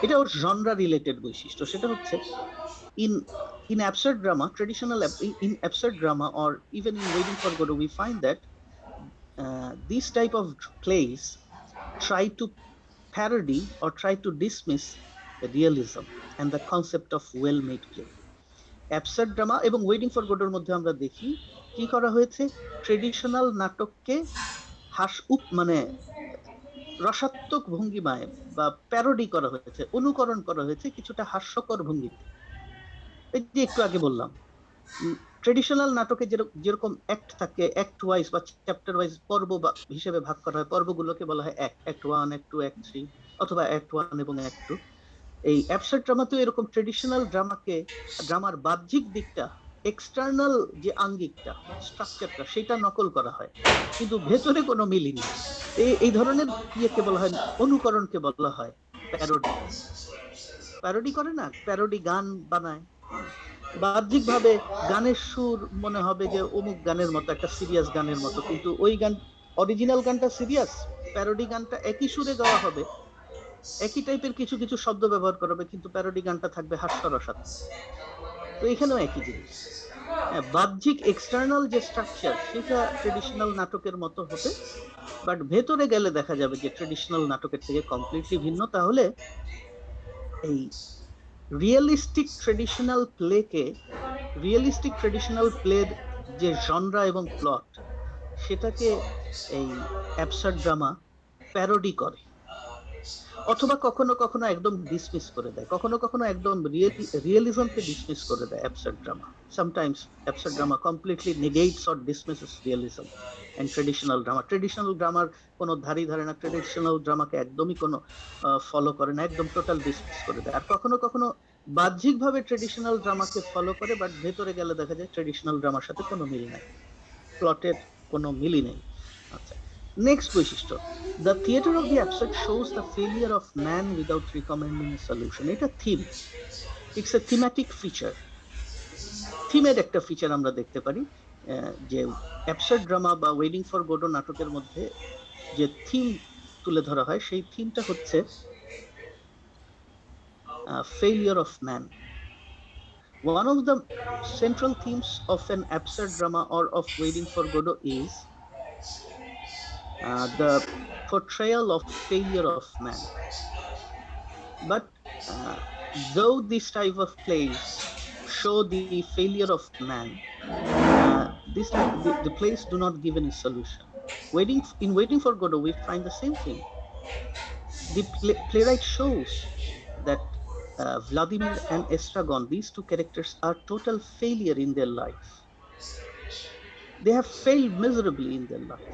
এটা ওর জনরা রিলেটেড বৈশিষ্ট্য। সেটা হচ্ছে in in absurd drama, traditional in absurd drama, or even in Waiting for Godot, we find that these type of plays try to parody or try to dismiss the realism and the concept of well-made play. Absurd drama এবং waiting for গোডোর মধ্যে আমরা দেখি কি করা হয়েছে, traditional নাটককে মানে রসাত্মক ভঙ্গিমায় বা parody করা হয়েছে, অনুকরণ করা হয়েছে কিছুটা হাস্যকর ভঙ্গিতে। এই যে একটু আগে বললাম, ট্রেডিশনাল নাটকে যেরকম অ্যাক্ট থাকে, অ্যাক্ট ওয়াইজ বা চ্যাপ্টার ওয়াইজ পর্ব হিসেবে ভাগ করা হয়, পর্বগুলোকে বলা হয় act one, act two, act three, অথবা অ্যাক্ট ওয়ান এবং অ্যাক্ট টু। এই অ্যাবসার্ড ড্রামাতেও এরকম ট্রেডিশনাল ড্রামার বাহ্যিক দিকটা, এক্সটার্নাল যে আঙ্গিকটা, স্ট্রাকচারটা, সেটা নকল করা হয়, কিন্তু ভেতরে কোনো মিলই নেই। এই ধরনের ইয়েকে বলা হয়, অনুকরণকে বলা হয় প্যারোডি। প্যারোডি করে না, প্যারোডি গান বানায়, বাহ্যিক ভাবে গানের সুর মনে হবে যে অমুক গানের মতো, একটা সিরিয়াস গানের মতো, কিন্তু ওই গান, অরিজিনাল গানটা সিরিয়াস, প্যারোডি গানটা একই সুরে গাওয়া হবে, একই টাইপের কিছু কিছু শব্দ ব্যবহার করা হবে, কিন্তু প্যারোডি গানটা থাকবে হাস্যরসাত্মক। তো এখানেও একই জিনিস, বাহ্যিক এক্সটার্নাল যে স্ট্রাকচার সেটা ট্রেডিশনাল নাটকের মতো হবে, বাট ভেতরে গেলে দেখা যাবে যে ট্রেডিশনাল নাটকের থেকে কমপ্লিটলি ভিন্ন। তাহলে এই রিয়েলিস্টিক ট্রেডিশনাল প্লের যে জনরা এবং প্লট, সেটাকে এই অ্যাবসার্ড ড্রামা প্যারোডি করে, অথবা কখনো কখনো একদম ডিসমিস করে দেয়, কখনো কখনো একদম রিয়েলিজমকে ডিসমিস করে দেয় absurd drama. Sometimes absurd drama completely negates or dismisses realism and traditional ড্রামার কোনো ধারে না, ট্রেডিশনাল ড্রামাকে একদমই কোনো ফলো করে না, একদম টোটাল ডিসমিস করে দেয়। আর কখনো কখনো বাহ্যিকভাবে ট্রেডিশনাল ড্রামাকে ফলো করে, বাট ভেতরে গেলে দেখা যায় ট্রেডিশনাল ড্রামার সাথে কোনো মিল নাই, প্লটের কোনো মিলই নেই। আচ্ছা, নেক্সট বৈশিষ্ট্য, the theatre of the absurd shows the failure of man without recommending a solution. এটা theme, it's a thematic feature. থিমের একটা ফিচার আমরা দেখতে পারি, যে অ্যাবসার্ড ড্রামা বা ওয়েটিং ফর গোডো নাটকের মধ্যে যে থিম তুলে ধরা হয়, সেই থিমটা হচ্ছে failure of man. One of the central themes of an absurd drama or of Waiting for Godot is the portrayal of failure of man. But though this type of plays show the failure of man, the plays do not give any solution. Waiting for Godot, we find the same thing. The playwright shows that Vladimir and Estragon, these two characters, are total failure in their life. They have failed miserably in their life.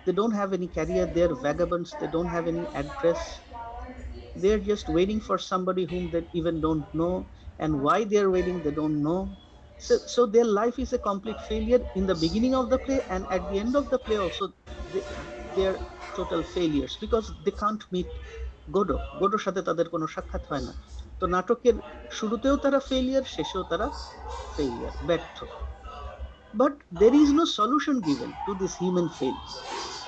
They don't have any career. They're vagabonds. They don't have any address. They're just waiting for somebody whom they even don't know, and why they're waiting they don't know. So their life is a complete failure in the beginning of the play, and at the end of the play also they're total failures because they can't meet গোডোর সাথে তাদের কোনো সাক্ষাৎ হয় না। তো নাটকের শুরুতেও তারা failure, শেষেও তারা ফেলিয়ার, ব্যর্থ। But there is no solution given to this human failure.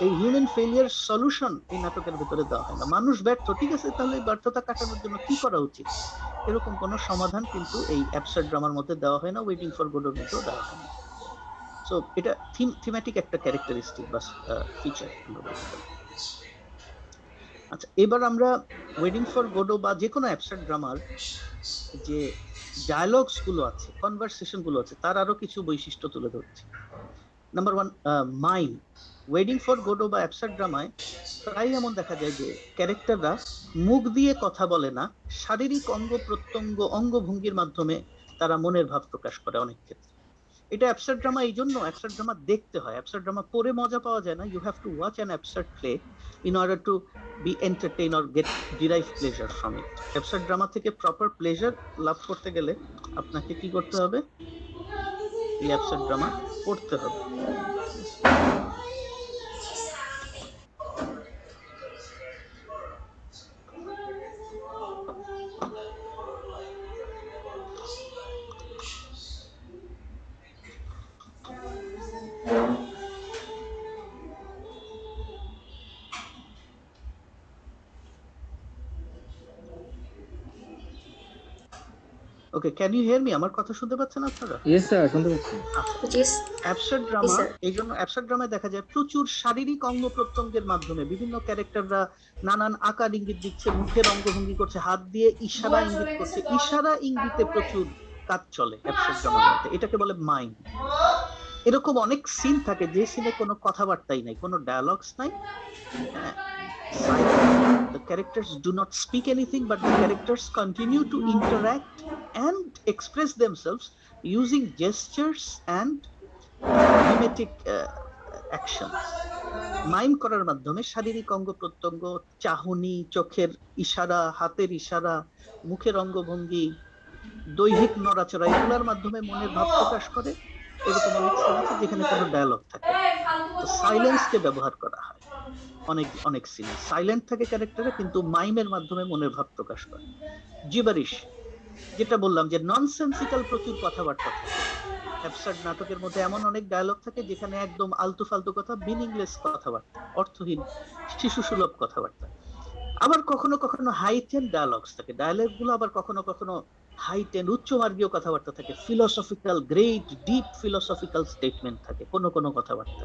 এই হিউম্যান ফেলিয়ার সলিউশন এই নাটকের ভেতরে দেওয়া হয় না। মানুষ ব্যর্থ, ঠিক আছে, তাহলে ব্যর্থতা কাটানোর জন্য কি করা উচিত, এরকম কোনো সমাধান কিন্তু এই অ্যাবসার্ড ড্রামার মধ্যে দেওয়া হয় না, ওয়েটিং ফর গোডোর মধ্যেও দেওয়া হয় না। সো এটা থিমেটিক একটা ক্যারেক্টারিস্টিক বা ফিচার আমরা বলতে পারি। আচ্ছা, এবার আমরা ওয়েটিং ফর গোডো বা যে কোনো অ্যাবসার্ড ড্রামার যে ডায়ালগস গুলো আছে, কনভারসেশন গুলো আছে, তার আরো কিছু বৈশিষ্ট্য তুলে ধরছি। Number one, mime. Waiting for Godot বা অ্যাবসার্ড ড্রামায় প্রায় এমন দেখা যায় যে ক্যারেক্টাররা মুখ দিয়ে কথা বলে না, শারীরিক অঙ্গ প্রত্যঙ্গ অঙ্গভঙ্গির মাধ্যমে তারা মনের ভাব প্রকাশ করে অনেক ক্ষেত্রে। এটা অ্যাবসার্ড ড্রামা এই জন্য অ্যাবসার্ড ড্রামা দেখতে হয়, অ্যাবসার্ড ড্রামা পড়ে মজা পাওয়া যায় না। You have to watch an absurd play in order to be entertain or get derive pleasure from it. Absurd drama থেকে প্রপার প্লেজার লাভ করতে গেলে আপনাকে কি করতে হবে, এই অ্যাবসার্ড ড্রামা পড়তে হবে। ওকে, ক্যান ইউ হিয়ার মি? আমার কথা শুনতে পাচ্ছেন আপনারা? ইয়েস স্যার, শুনতে পাচ্ছি। অ্যাবসার্ড ড্রামা, এই জন্য অ্যাবসার্ড ড্রামায় দেখা যায় প্রচুর শারীরিক অঙ্গ প্রত্যঙ্গের মাধ্যমে বিভিন্ন ক্যারেক্টাররা নানান আকার ইঙ্গিত দিচ্ছে, মুখের অঙ্গভঙ্গি করছে, হাত দিয়ে ইশারা ইঙ্গিত করছে, ইশারা ইঙ্গিতে প্রচুর কাজ চলে অ্যাবসার্ড ড্রামার মধ্যে, এটাকে বলে মাইম। এরকম অনেক সিন থাকে যে সিনে কোনো কথাবার্তাই নাই, কোনো ডায়ালগস নাই, the characters do not speak anything, but the characters continue to interact and express themselves using gestures and mimetic actions. Mime করার মাধ্যমে শারীরিক অঙ্গ প্রত্যঙ্গ, চাহনি, চোখের ইশারা, হাতের ইশারা, মুখের অঙ্গভঙ্গি, দৈহিক নড়াচড়া, এগুলোর মাধ্যমে মনের ভাব প্রকাশ করে। এরকম অনেক সিন আছে যেখানে কোনো ডায়ালগ থাকে, তো সাইলেন্সকে ব্যবহার করা হয় অনেক সিনে। সাইলেন্ট থাকে ক্যারেক্টারে, কিন্তু মাইমের মাধ্যমে মনের ভাব প্রকাশ করে। জিবারিশ, যেটা বললাম যে ননসেন্সিক্যাল প্রচুর কথাবার্তা থাকে অ্যাবসার্ড নাটকের মধ্যে, এমন অনেক ডায়ালগ থাকে যেখানে একদম আলতু ফালতু কথা, মিনিংলেস কথাবার্তা, অর্থহীন শিশু সুলভ কথাবার্তা। আবার কখনো কখনো হাইটেন ডায়ালগস থাকে, ডায়ালগ গুলো আবার কখনো কখনো হাইটেন উচ্চমার্গীয় কথাবার্তা থাকে, philosophical, great deep philosophical statement থাকে কোনো কোনো কথাবার্তা,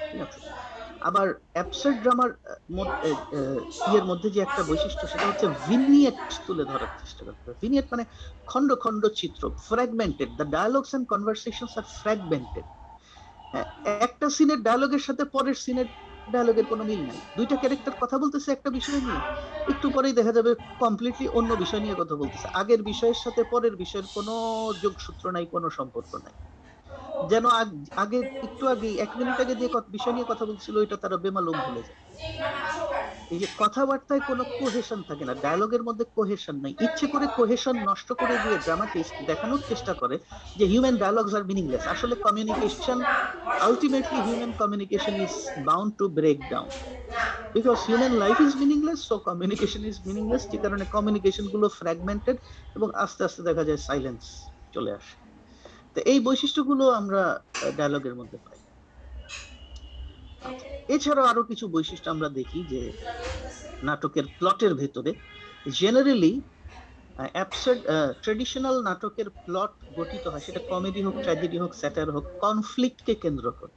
ঠিক আছে। আবার অ্যাবসার্ড ড্রামার ইয়ের মধ্যে যে একটা বৈশিষ্ট্য, সেটা হচ্ছে ভিনিয়েট তুলে ধরার চেষ্টা করতে হবে। ভিনিয়েট মানে খন্ড খন্ড চিত্র, fragmented. The dialogues and conversations are fragmented. একটা সিনের ডায়ালগের সাথে পরের সিনের ডায়ালগের কোনো মিল নাই। দুইটা ক্যারেক্টার কথা বলতেছে একটা বিষয় নিয়ে, একটু পরেই দেখা যাবে কমপ্লিটলি অন্য বিষয় নিয়ে কথা বলতেছে। আগের বিষয়ের সাথে পরের বিষয়ের কোনো যোগসূত্র নাই, কোনো সম্পর্ক নাই। যেন আগে একটু আগে 1 মিনিট আগে যে বিষয় নিয়ে কথা বলছিল ওইটা তারা বেমালুম ভুলে যায়। এই যে কথাবার্তায় কোনো কোহেশন থাকে না, ডায়ালগের মধ্যে কোহেশন নাই। ইচ্ছে করে কোহেশন নষ্ট করে দিয়ে ড্রামাটিস্ট দেখানোর চেষ্টা করে যে হিউম্যান ডায়ালগস আর মিনিংলেস। আসলে communication, ultimately human communication is bound to break down, because human life is meaningless, so communication is meaningless. যে কারণে কমিউনিকেশন গুলো ফ্র্যাগমেন্টেড এবং আস্তে আস্তে দেখা যায় সাইলেন্স চলে আসে। তো এই বৈশিষ্ট্যগুলো আমরা ডায়ালগের মধ্যে পাই। এছাড়াও আরো কিছু বৈশিষ্ট্য আমরা দেখি যে নাটকের প্লটের ভেতরে জেনারেলি অ্যাবসার্ড ট্রেডিশনাল নাটকের প্লট গঠিত হয়, সেটা কমেডি হোক, ট্র্যাজেডি হোক, স্যাটার হোক, কনফ্লিক্টকে কেন্দ্র করে।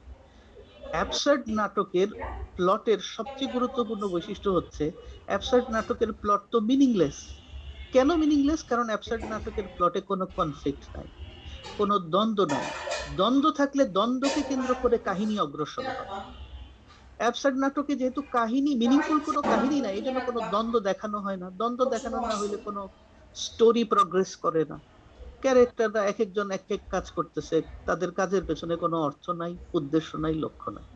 অ্যাবসার্ড নাটকের প্লটের সবচেয়ে গুরুত্বপূর্ণ বৈশিষ্ট্য হচ্ছে অ্যাবসার্ড নাটকের প্লট তো মিনিংলেস। কেন মিনিংলেস? কারণ অ্যাবসার্ড নাটকের প্লটে কোনো কনফ্লিক্ট নাই, কোনো দ্বন্দ্ব নাই। দ্বন্দ্ব থাকলে দ্বন্দ্বকে কেন্দ্র করে কাহিনী অগ্রসর হয়। অ্যাবসার্ড নাটকে যেহেতু কাহিনী মিনিংফুল কোনো কাহিনী নাই, এই জন্য কোনো দ্বন্দ্ব দেখানো হয় না। দ্বন্দ্ব দেখানো না হইলে কোনো স্টোরি প্রগ্রেস করে না। ক্যারেক্টাররা এক একজন এক এক কাজ করতেছে, তাদের কাজের পেছনে কোনো অর্থ নাই, উদ্দেশ্য নাই, লক্ষ্য নাই,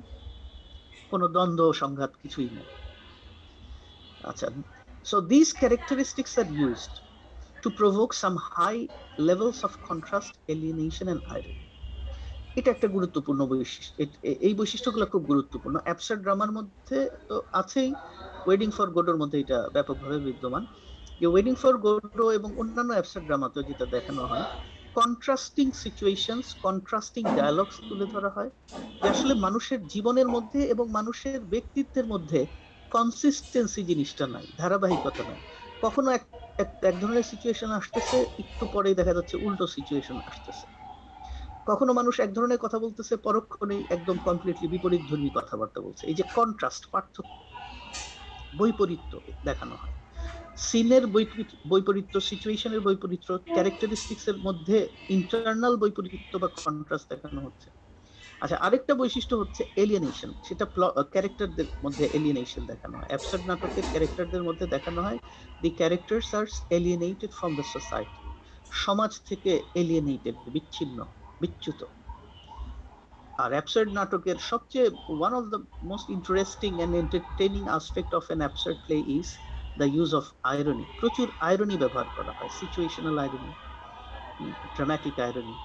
কোনো দ্বন্দ্ব সংঘাত কিছুই নাই। আচ্ছা, so these characteristics are used to provoke some high levels of contrast, alienation and irony. এটা একটা গুরুত্বপূর্ণ বৈশিষ্ট্য। এই বৈশিষ্ট্যগুলো খুব গুরুত্বপূর্ণ। অ্যাবসার্ড ড্রামার মধ্যে তো আছেই, ওয়েডিং ফর গোডোর মধ্যে এটা ব্যাপকভাবে বিদ্যমান। যে ওয়েডিং ফর গোডো এবং অন্যান্য অ্যাবসার্ড ড্রামাতে যেটা দেখানো হয়, কন্ট্রাস্টিং সিচুয়েশনস, কন্ট্রাস্টিং ডায়ালগস তুলে ধরা হয়, যে আসলে মানুষের জীবনের মধ্যে এবং মানুষের ব্যক্তিত্বের মধ্যে কনসিস্টেন্সি জিনিসটা নাই, ধারাবাহিকতা নাই। কখনো এক ধরনের সিচুয়েশন আসতেছে, একটু পরেই দেখা যাচ্ছে উল্টো সিচুয়েশন আসতেছে। কখনো মানুষ এক ধরনের কথা বলতেছে, পরক্ষণেই একদম কমপ্লিটলি বিপরীত ধর্মী কথাবার্তা বলছে। এই যে কন্ট্রাস্ট, পার্থক্য, বৈপরীত্য দেখানো হয়। সিনের বৈপরীত্য, সিচুয়েশনের বৈপরীত্য, ক্যারেক্টারিস্টিক্স এর মধ্যে ইন্টারনাল বৈপরীত্য বা কন্ট্রাস্ট দেখানো হচ্ছে। আচ্ছা, আরেকটা বৈশিষ্ট্য হচ্ছে এলিয়েনেশন। সেটা ক্যারেক্টারদের মধ্যে এলিয়েনেশন দেখানো হয়। অ্যাবসার্ড নাটকের ক্যারেক্টারদের মধ্যে দেখানো হয় the characters are alienated from the society, সমাজ থেকে এলিয়েনেটেড, বিচ্ছিন্ন, বিচ্যুত। আর অ্যাবসার্ড নাটকের সবচেয়ে one of the most interesting and entertaining aspect of an absurd play is the use of irony. প্রচুর আইরনি ব্যবহার করা হয়, situational irony, dramatic irony.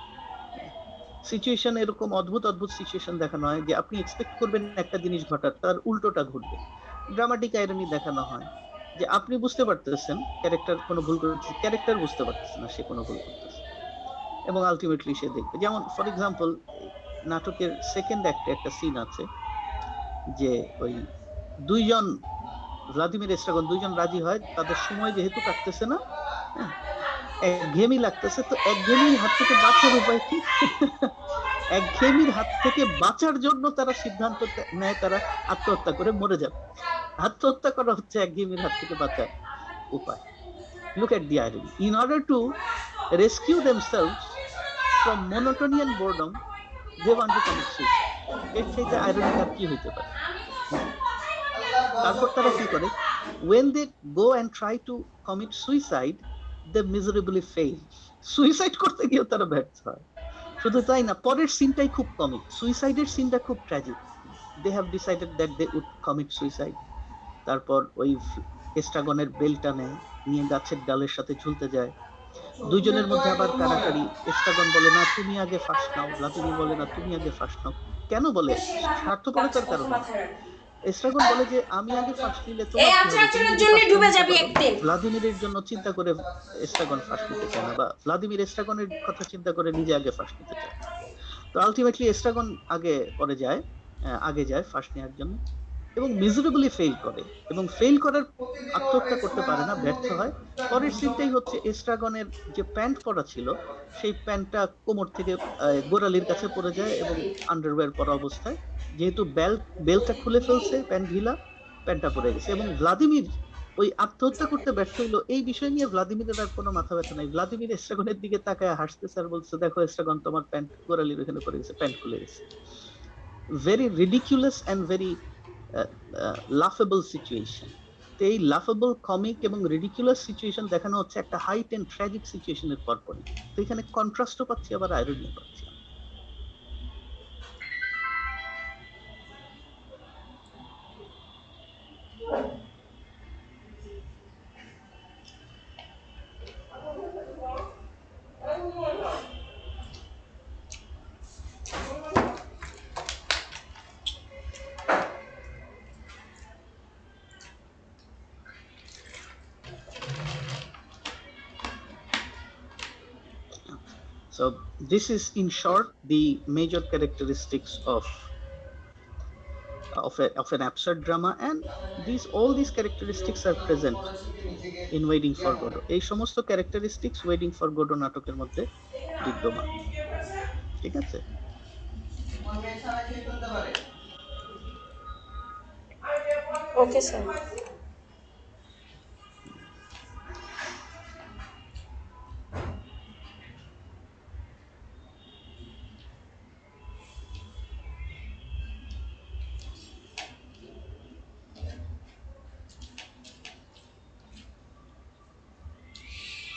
Situation এরকম অদ্ভুত অদ্ভুত সিচুয়েশন দেখানো হয় যে আপনি এক্সপেক্ট করবেন একটা জিনিস ঘটার, তার উল্টোটা ঘটবে। ড্রামাটিক আইরনি দেখানো হয় যে আপনি বুঝতে পারতেছেন ক্যারেক্টার কোনো ভুল করতেছে, ক্যারেক্টার বুঝতে পারতেছে না সে কোনো ভুল করতেছে, এবং আলটিমেটলি সে দেখবে। যেমন ফর এক্সাম্পল, নাটকের সেকেন্ড অ্যাক্টে একটা সিন আছে যে ওই দুইজন ভ্লাদিমির এস্ট্রাগন দুইজন রাজি হয়, তাদের সময় যেহেতু কাটতেছে না, একঘেয়েমি লাগতেছে, তো একঘেয়েমির হাত থেকে বাঁচার উপায় কি? একঘেয়েমির হাত থেকে বাঁচার জন্য তারা সিদ্ধান্ত নেয় তারা আত্মহত্যা করে মরে যাবে। আত্মহত্যা করা হচ্ছে একঘেয়েমির হাত থেকে বাঁচার উপায়। Look at the irony. In order to rescue themselves from monotony and boredom, they want to commit suicide. এর চাইতে আইরনিক আর কি হইতে পারে? তারপর তারা কি করে? When they go and try to commit suicide, they miserably fail. Suicide করতে গিয়ে তারা ব্যর্থ হয়। শুধু তাই না, পরের সিনটাই খুব কমিক। সুইসাইডের সিনটা খুব tragic. They have decided that they would commit suicide. তারপর ওই এস্ট্রাগনের বেলটা নেয়, নিয়ে গাছের ডালের সাথে ঝুলতে যায়। দুইজনের মধ্যে আবার কাড়াকাড়ি। এস্ট্রাগন বলে না তুমি আগে ফাঁস নাও, ভ্লাদিমির বলে না তুমি আগে ফাঁস নাও। কেন বলে? স্বার্থপরতার কারণে। এস্ট্রাগন বলে যে আমি আগে ফাঁস নিলে তোমার কি হবে, তুমি যদি ডুবে যাবে একদিন। ভ্লাদিমিরের জন্য চিন্তা করে এস্ট্রাগন ফাঁস নিতে চায় না, বা ভ্লাদিমির এস্ট্রাগনের কথা চিন্তা করে নিজে আগে ফাঁস নিতে চায়। তো আলটিমেটলি এস্ট্রাগন আগে যায় ফাঁস নেওয়ার জন্য, এবং মিজারেবলি ফেল করে, এবং ফেল করার আত্মহত্যা করতে পারে না, ব্যর্থ হয়। পরের সিনটাই হচ্ছে এস্ট্রাগনের যে প্যান্ট পরা ছিল, সেই প্যান্টটা কোমর থেকে গোড়ালির কাছে পড়ে যায়, এবং আন্ডারওয়্যার পরা অবস্থায়, যেহেতু বেল্টটা খুলে ফেলছে, প্যান্ট ঢিলা, প্যান্টটা পড়ে গেছে। এবং ভ্লাদিমির ওই আত্মহত্যা করতে ব্যর্থ হইলো, এই বিষয় নিয়ে ভ্লাদিমিরের আর কোনো মাথা ব্যথা নাই। ভ্লাদিমির এস্ট্রাগনের দিকে তাকায় হাসতেছে আর বলছে, দেখো এস্ট্রাগন, তোমার প্যান্ট গোড়ালির ওখানে পড়ে গেছে, প্যান্ট খুলে গেছে। Very ridiculous and very laughable situation. তো এই লাফেবল, কমিক এবং রিডিকুলাস সিচুয়েশন দেখানো হচ্ছে একটা হাইট এন্ড ট্র্যাজিক সিচুয়েশনের পরপরই। তো এখানে কন্ট্রাস্টও পাচ্ছি, আবার আইরনিও পাচ্ছি। So this is in short the major characteristics of an absurd drama, and all these characteristics are present in Waiting for Godot. এই সমস্ত characteristics Waiting for Godot নাটকের মধ্যে বিদ্যমান। ঠিক আছে? Okay, sir.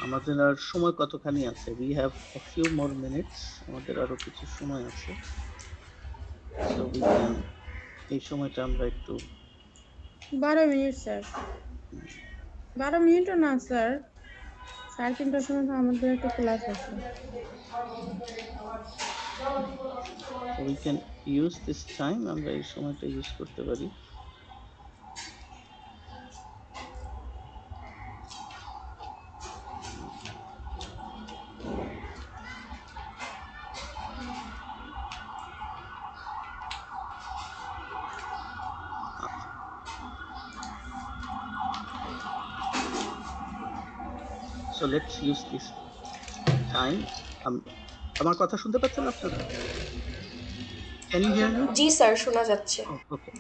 আমাদের আর সময় কতখানি আছে? We have a few more minutes. আমাদের আরো কিছু সময় আছে, so we can এই সময়টা আমরা একটু 12 মিনিট স্যার। 12 মিনিটও না স্যার, 3:30টার সময় তো আমাদের একটা ক্লাস আছে। so we can use this time, আমরা এই সময়টা ইউজ করতে পারি। So let's use this time. আমার কথা শুনতে পাচ্ছেন আপনারা? Can you hear me? G sir, শোনা যাচ্ছে। Okay.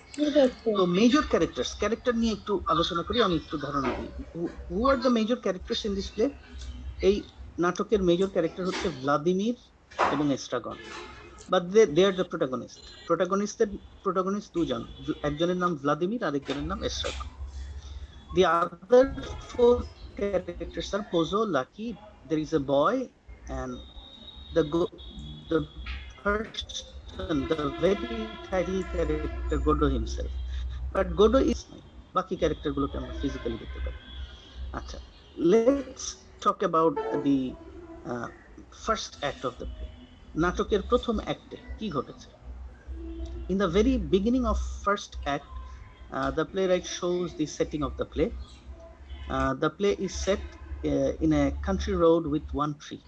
So major characters, character নিয়ে একটু আলোচনা করি, আমি একটু ধারণা দিই। Who are the major characters in this play? এই নাটকের মেজর ক্যারেক্টার হচ্ছে ভ্লাদিমির এবং এস্ট্রাগন, but they are the protagonist দুজন, একজনের নাম ভ্লাদিমির আর একজনের নাম এস্ট্রাগন। The other four characters are Pozo, Lucky, there is a boy, and the person, the very title character Godot himself. But Godot is বাকি character গুলোকে আমরা physically দেখতে পাই। আচ্ছা, let's talk about the first act of the play. নাটকের প্রথম অ্যাক্টে কি ঘটেছে? In the very beginning of first act, the playwright shows the setting of the play. The play is set in a country road with one tree,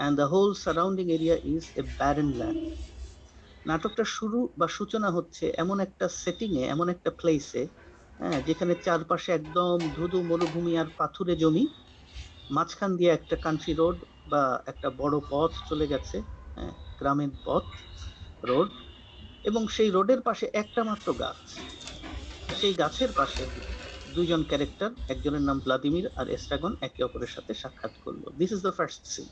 and the whole surrounding area is a barren land. নাটকটা শুরু বা সূচনা হচ্ছে এমন একটা setting এ, এমন একটা প্লেসে, যেখানে চারপাশে একদম ধুধু মরুভূমি আর পাথুরে জমি, মাঝখান দিয়ে একটা কান্ট্রি রোড বা একটা বড় পথ চলে গেছে, গ্রামীণ পথ, রোড, এবং সেই রোডের পাশে একটা মাত্র গাছ। সেই গাছের পাশে দুইজন ক্যারেক্টার, একজনের নাম ভ্লাদিমির আর এস্ট্রাগন, একে অপরের সাথে সাক্ষাৎ করলো। This is the first scene.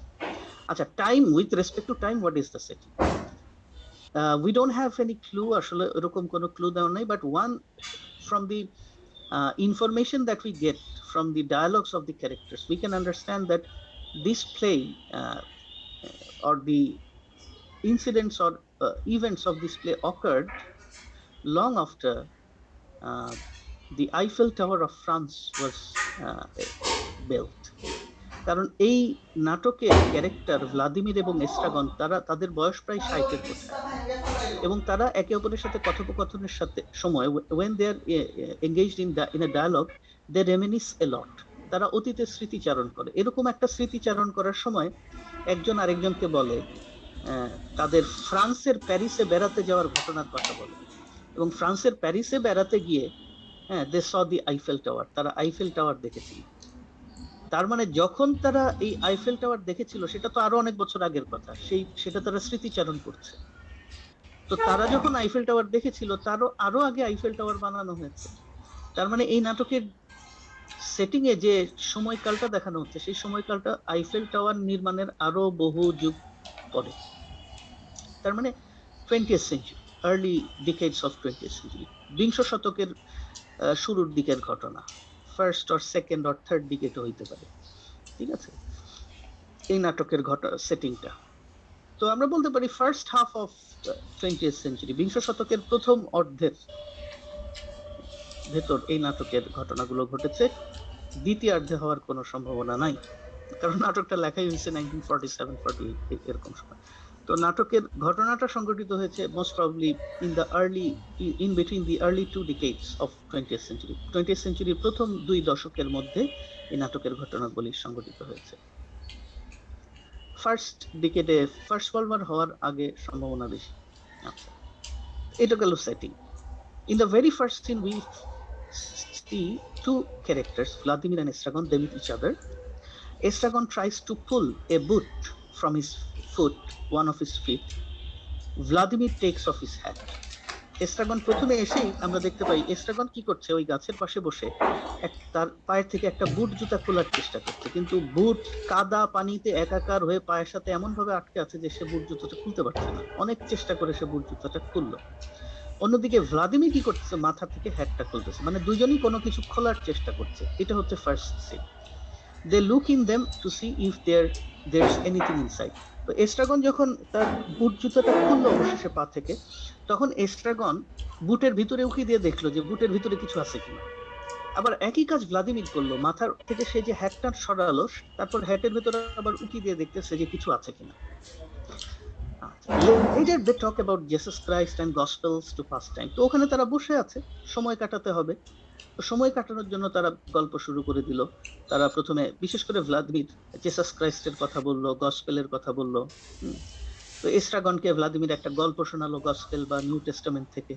আচ্ছা, time, with respect to time, what is the setting? We don't have any clue, আসলে এরকম কোনো ক্লু দেওয়া নাই, but one from the information that we get from the dialogues of the characters, we can understand that this play or the incidents or events of this play occurred long after the Eiffel Tower of France was built. কারণ এই নাটকের character Vladimir এবং এস্ট্রাগন, তারা তাদের বয়স প্রায় 60-এর কোঠায়, এবং তারা একে অপরের সাথে কথোপকথনের সাথে সময়, when they are engaged in a dialogue, they reminisce a lot. তারা অতীতের স্মৃতিচারণ করে। এরকম একটা স্মৃতিচারণ করার সময় একজন আরেকজনকে বলে, তাদের ফ্রান্সের প্যারিসে বেড়াতে যাওয়ার ঘটনার কথা বলে, এবং ফ্রান্সের প্যারিসে বেড়াতে গিয়ে they saw the Eiffel Tower, তারা আইফেল টাওয়ার দেখেছিল। তার মানে যখন তারা এই আইফেল টাওয়ার দেখেছিল সেটা তো আরো অনেক বছর আগের কথা, সেটা তারা স্মৃতিচারণ করছে। তো তারা যখন আইফেল টাওয়ার দেখেছিল, তারও আরো আগে আইফেল টাওয়ার বানানো হয়েছে। তার মানে এই নাটকের সেটিং এ যে সময়কালটা দেখানো হচ্ছে, সেই সময়কালটা আইফেল টাওয়ার নির্মাণের আরো বহু যুগ পরে। তার মানে 20th century, early decades of 20th century, বিংশ শতকের শুরুর দিকের ঘটনা, first or second or third decade হইতে পারে। ঠিক আছে, এই নাটকের সেটিংটা। তো আমরা বলতে পারি first half of 20th century, বিংশ শতকের প্রথম অর্ধের ভেতর এই নাটকের ঘটনাগুলো ঘটেছে। দ্বিতীয়ার্ধে হওয়ার কোনো সম্ভাবনা নাই, কারণ নাটকটা লেখাই হয়েছে 1947-48 এরকম সময়। তো নাটকের ঘটনাটা সংঘটিত হয়েছে most probably in between the early two decades of 20th century. 20th century প্রথম দুই দশকের মধ্যে এই নাটকের ঘটনাগুলি সংঘটিত হয়েছে। ফার্স্ট ডিকেডে, ফার্স্ট ওয়ার্ল্ড ওয়ার হওয়ার আগে সম্ভাবনা বেশি। আচ্ছা, এটা গেল setting. In the very first scene, we see two characters, Vladimir and Estragon. They meet each other. Estragon tries to pull a boot from his foot, one of his feet. Vladimir takes off his hat. এস্ট্রাগন প্রথমে এসেই আমরা দেখতে পাই এস্ট্রাগন কি করছে, ওই গাছের পাশে বসে তার পায়ের থেকে একটা বুট জুতা খোলার চেষ্টা করছে, কিন্তু বুট কাদা পানিতে একাকার হয়ে পায়ের সাথে এমন ভাবে আটকে আছে যে সে বুট জুতাটা খুলতে পারছে না। অনেক চেষ্টা করে সে বুট জুতাটা খুললো। অন্যদিকে ভ্লাদিমির কি করতেছে, মাথা থেকে হ্যাটটা খুলতেছে, মানে দুজনই কোনো কিছু খোলার চেষ্টা করছে। এটা হচ্ছে first scene. They look in them to see if there's anything inside. তো এস্ট্রাগন যখন তার বুট জুতাটা খুললো অবশেষে পা থেকে, তখন এস্ট্রাগন বুটের ভিতরে উকি দিয়ে দেখলো যে বুটের ভিতরে কিছু আছে কিনা। আবার একই কাজ ভ্লাদিমির করলো, মাথার থেকে সে যে হ্যাটটা সরালো, তারপর হ্যাটের ভিতরে আবার উকি দিয়ে দেখতেছে যে কিছু আছে কিনা। Later they talk about Jesus Christ and Gospels to pass time. তো ওখানে তারা বসে আছে, সময় কাটাতে হবে। তো সময় কাটানোর জন্য তারা গল্প শুরু করে দিল। তারা প্রথমে বিশেষ করে ভ্লাদিমির জেসাস ক্রাইস্টের কথা বললো, গসপেলের কথা বললো। তো এস্ট্রাগনকে ভ্লাদিমির একটা গল্প শোনালো গসপেল বা নিউ টেস্টামেন্ট থেকে।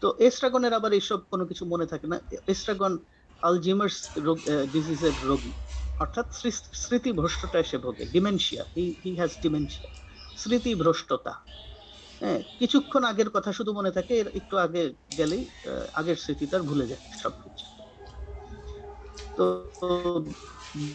তো এস্ট্রাগনের আবার এইসব কোনো কিছু মনে থাকে না। এস্ট্রাগন আলজিমার্স ডিজিজের রোগী, অর্থাৎ স্মৃতিভ্রষ্টতায় সে ভোগে, ডিমেনশিয়া, হি হ্যাজ ডিমেনশিয়া, স্মৃতিভ্রষ্টতা। হ্যাঁ, কিছুক্ষণ আগের কথা শুধু মনে থাকে, একটু আগে গেলেই আগের স্মৃতি তার ভুলে যায় সবকিছু। তো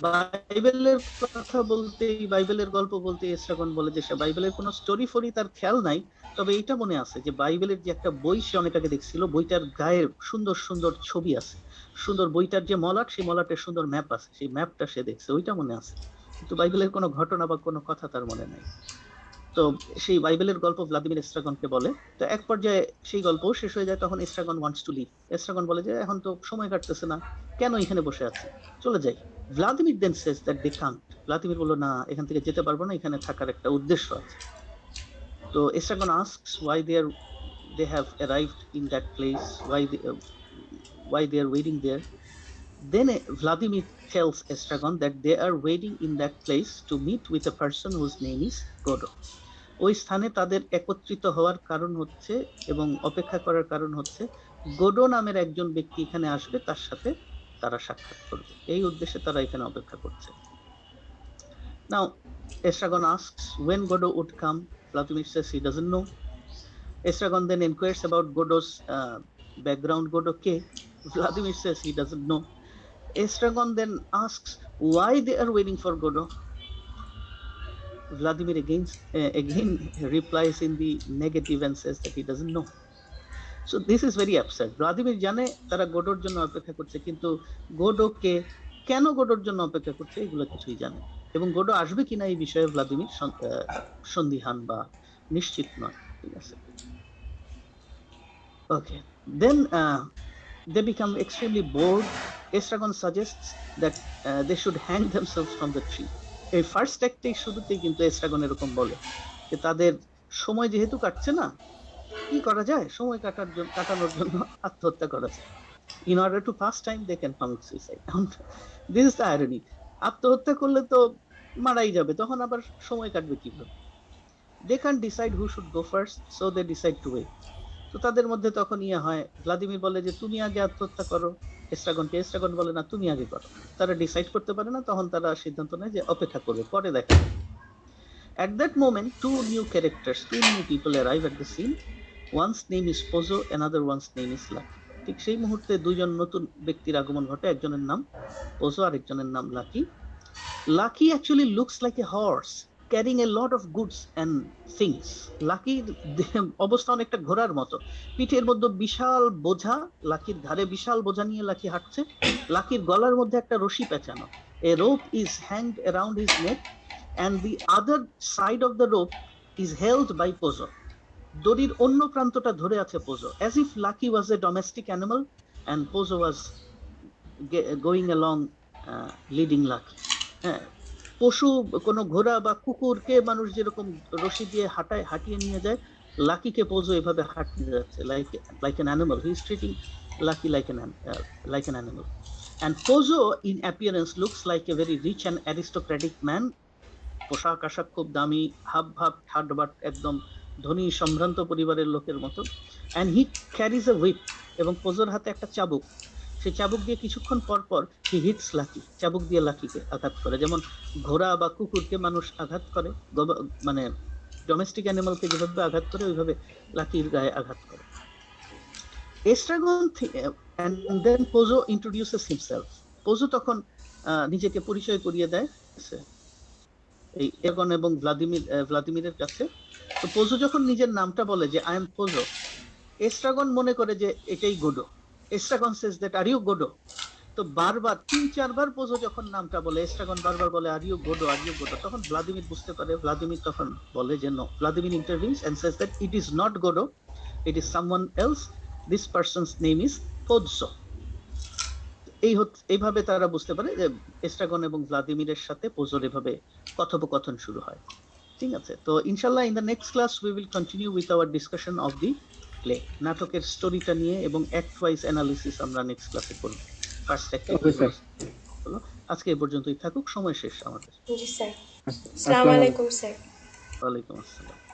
বাইবেলের কথা বলতে, বাইবেলের গল্প বলতে এস্ট্রাগন বলে যে সে বাইবেলের কোনো স্টোরি ফরি তার খেয়াল নাই, তবে এটা মনে আছে যে বাইবেলের যে একটা বই সে অনেক আগে দেখছিল, বইটার গায়ে সুন্দর সুন্দর ছবি আছে, সুন্দর, বইটার যে মলাট, সেই মলাটের সুন্দর ম্যাপ আছে, সেই ম্যাপটা সে দেখছে, ওইটা মনে আছে, কিন্তু বাইবেলের কোনো ঘটনা বা কোনো কথা তার মনে নাই। তো সেই বাইবেলের গল্প ভ্লাদিমির এস্ট্রাগনকে বলে। তো এক পর্যায়ে সেই গল্প শেষ হয়ে যায়, তখন এস্ট্রাগন ওয়ান্টস টু লিভ। এস্ট্রাগন বলে যে এখন তো সময় কাটতেছে না, কেন এখানে বসে আছি, চলে যাই। Vladimir then says that they can't. Vladimir বলল না, এখান থেকে যেতে পারবো না, এখানে থাকার একটা উদ্দেশ্য আছে। তো এস্ট্রাগন asks they have arrived in that place, why they are waiting there. Then Vladimir tells Estragon that they are waiting in that place to meet with a person whose name is Godot. ওই স্থানে তাদের একত্রিত হওয়ার কারণ হচ্ছে এবং অপেক্ষা করার কারণ হচ্ছে গোডো নামের একজন ব্যক্তি এখানে আসবে, তার সাথে তারা সাক্ষাৎ করবে, এই উদ্দেশ্যে তারা এখানে অপেক্ষা করছে। Now Estragon asks when Godot would come. Vladimir says he doesn't know. Estragon then inquires about Godot's background. Godot ke? Vladimir says he doesn't know. Estragon then asks why they are waiting for Godot. Vladimir again replies in the negative and says that he doesn't know. So this is very absurd. Vladimir জানে তারা গোডোর জন্য অপেক্ষা করছে, কিন্তু গোডোকে কেন গোডোর জন্য অপেক্ষা করছে এগুলো কিছুই জানে, এবং গোডো আসবে কিনা এই বিষয়ে ভ্লাদিমির সন্দিহান বা নিশ্চিত নয়। ঠিক আছে, okay. Then they become extremely bored. Estragon suggests that they should hang themselves from the tree. এই ফার্স্ট অ্যাক্টেই শুরুতেই কিন্তু এস্ট্রাগন এরকম বলে যে তাদের সময় যেহেতু কাটছে না, কি করা যায়, সময় কাটানোর জন্য আত্মহত্যা করা যায়। In order to pass time they can commit suicide. This is the irony. আত্মহত্যা করলে তো মারাই যাবে, তখন আবার সময় কাটবে কিভাবে? They can't decide who should go first, so they decide to wait. তো তাদের মধ্যে তখন হয়, ভ্লাদিমির বলে যে তুমি আগে আত্মহত্যা করো এস্ট্রাগনকে, এস্ট্রাগন বলে না তুমি আগে করো। তারা ডিসাইড করতে পারে না, তখন তারা সিদ্ধান্ত নেয় যে অপেক্ষা করবে, পরে দেখা যাবে। At that moment two new people arrive at the scene. One's name is Pozo, another one's name is Lucky. ঠিক সেই মুহূর্তে দুইজন নতুন ব্যক্তির আগমন ঘটে, একজনের নাম পোজো আর একজনের নাম lucky. Lucky actually looks like a horse carrying a lot of goods and things. লাকির অবস্থা অনেকটা ঘোড়ার মতো, পিঠের মধ্যে বিশাল বোঝা, লাকির ঘাড়ে বিশাল বোঝা নিয়ে লাকি হাঁটছে। লাকির গলার মধ্যে একটা রশি পেঁচানো, a rope is hanged around his neck and the other side of the rope is held by Pozo. দড়ির অন্য প্রান্তটা ধরে আছে পোজো, as if Lucky was a domestic animal and Pozo was going along leading Lucky. হ্যাঁ, পশু কোনো ঘোড়া বা কুকুরকে মানুষ যেরকম রশি দিয়ে হাঁটিয়ে নিয়ে যায়, লাকিকে পোজো এভাবে হাঁটিয়ে যাচ্ছে, like an animal. He is treating Lucky like an animal. And Pozo in appearance looks like a very rich and aristocratic man. পোশাক আশাক খুব দামি, হাব ঠাটবাট একদম ধনী সম্ভ্রান্ত পরিবারের লোকের মতো। and he carries a whip, এবং পোজোর হাতে একটা চাবুক। সেই চাবুক দিয়ে কিছুক্ষণ পর পর he hits Lucky, চাবুক দিয়ে লাকিকে আঘাত করে, যেমন ঘোড়া বা কুকুরকে মানুষ আঘাত করে, মানে ডোমেস্টিক অ্যানিমালকে যেভাবে আঘাত করে ওইভাবে লাকির গায়ে আঘাত করে। এস্ট্রাগন and then Pozo introduces himself. Pozo তখন নিজেকে পরিচয় করিয়ে দেয় এই এগন এবং ভ্লাদিমিরের কাছে। তো পোজো যখন নিজের নামটা বলে যে আই এম পোজো, এস্ট্রাগন মনে করে যে এটাই Godot. Estragon says that are you Godot. তো বারবার 3-4 বার পোজো যখন নামটা বলে, এস্ট্রাগন বারবার বলে are you Godot, are you Godot, তখন ভ্লাদিমির বুঝতে পারে। ভ্লাদিমির তখন বলে যে no. Vladimir interviews and says that it is not Godot, it is someone else, this person's name is Pozzo. এইভাবে তারা বুঝতে পারে যে এস্ট্রাগন এবং ভ্লাদিমিরের সাথে পোজোর এভাবে কথোপকথন শুরু হয়। ঠিক আছে, তো ইনশাআল্লাহ in the next class we will continue with our discussion of the play. নাটকের স্টোরিটা নিয়ে এবং অ্যাক্ট ওয়াইজ অ্যানালিসিস আমরা নেক্সট ক্লাসে করব। ফার্স্ট অ্যাক্ট হলো। আজকে এই পর্যন্তই থাকুক, সময় শেষ আমাদের। জি স্যার। আসসালামু আলাইকুম স্যার। ওয়ালাইকুম আসসালাম।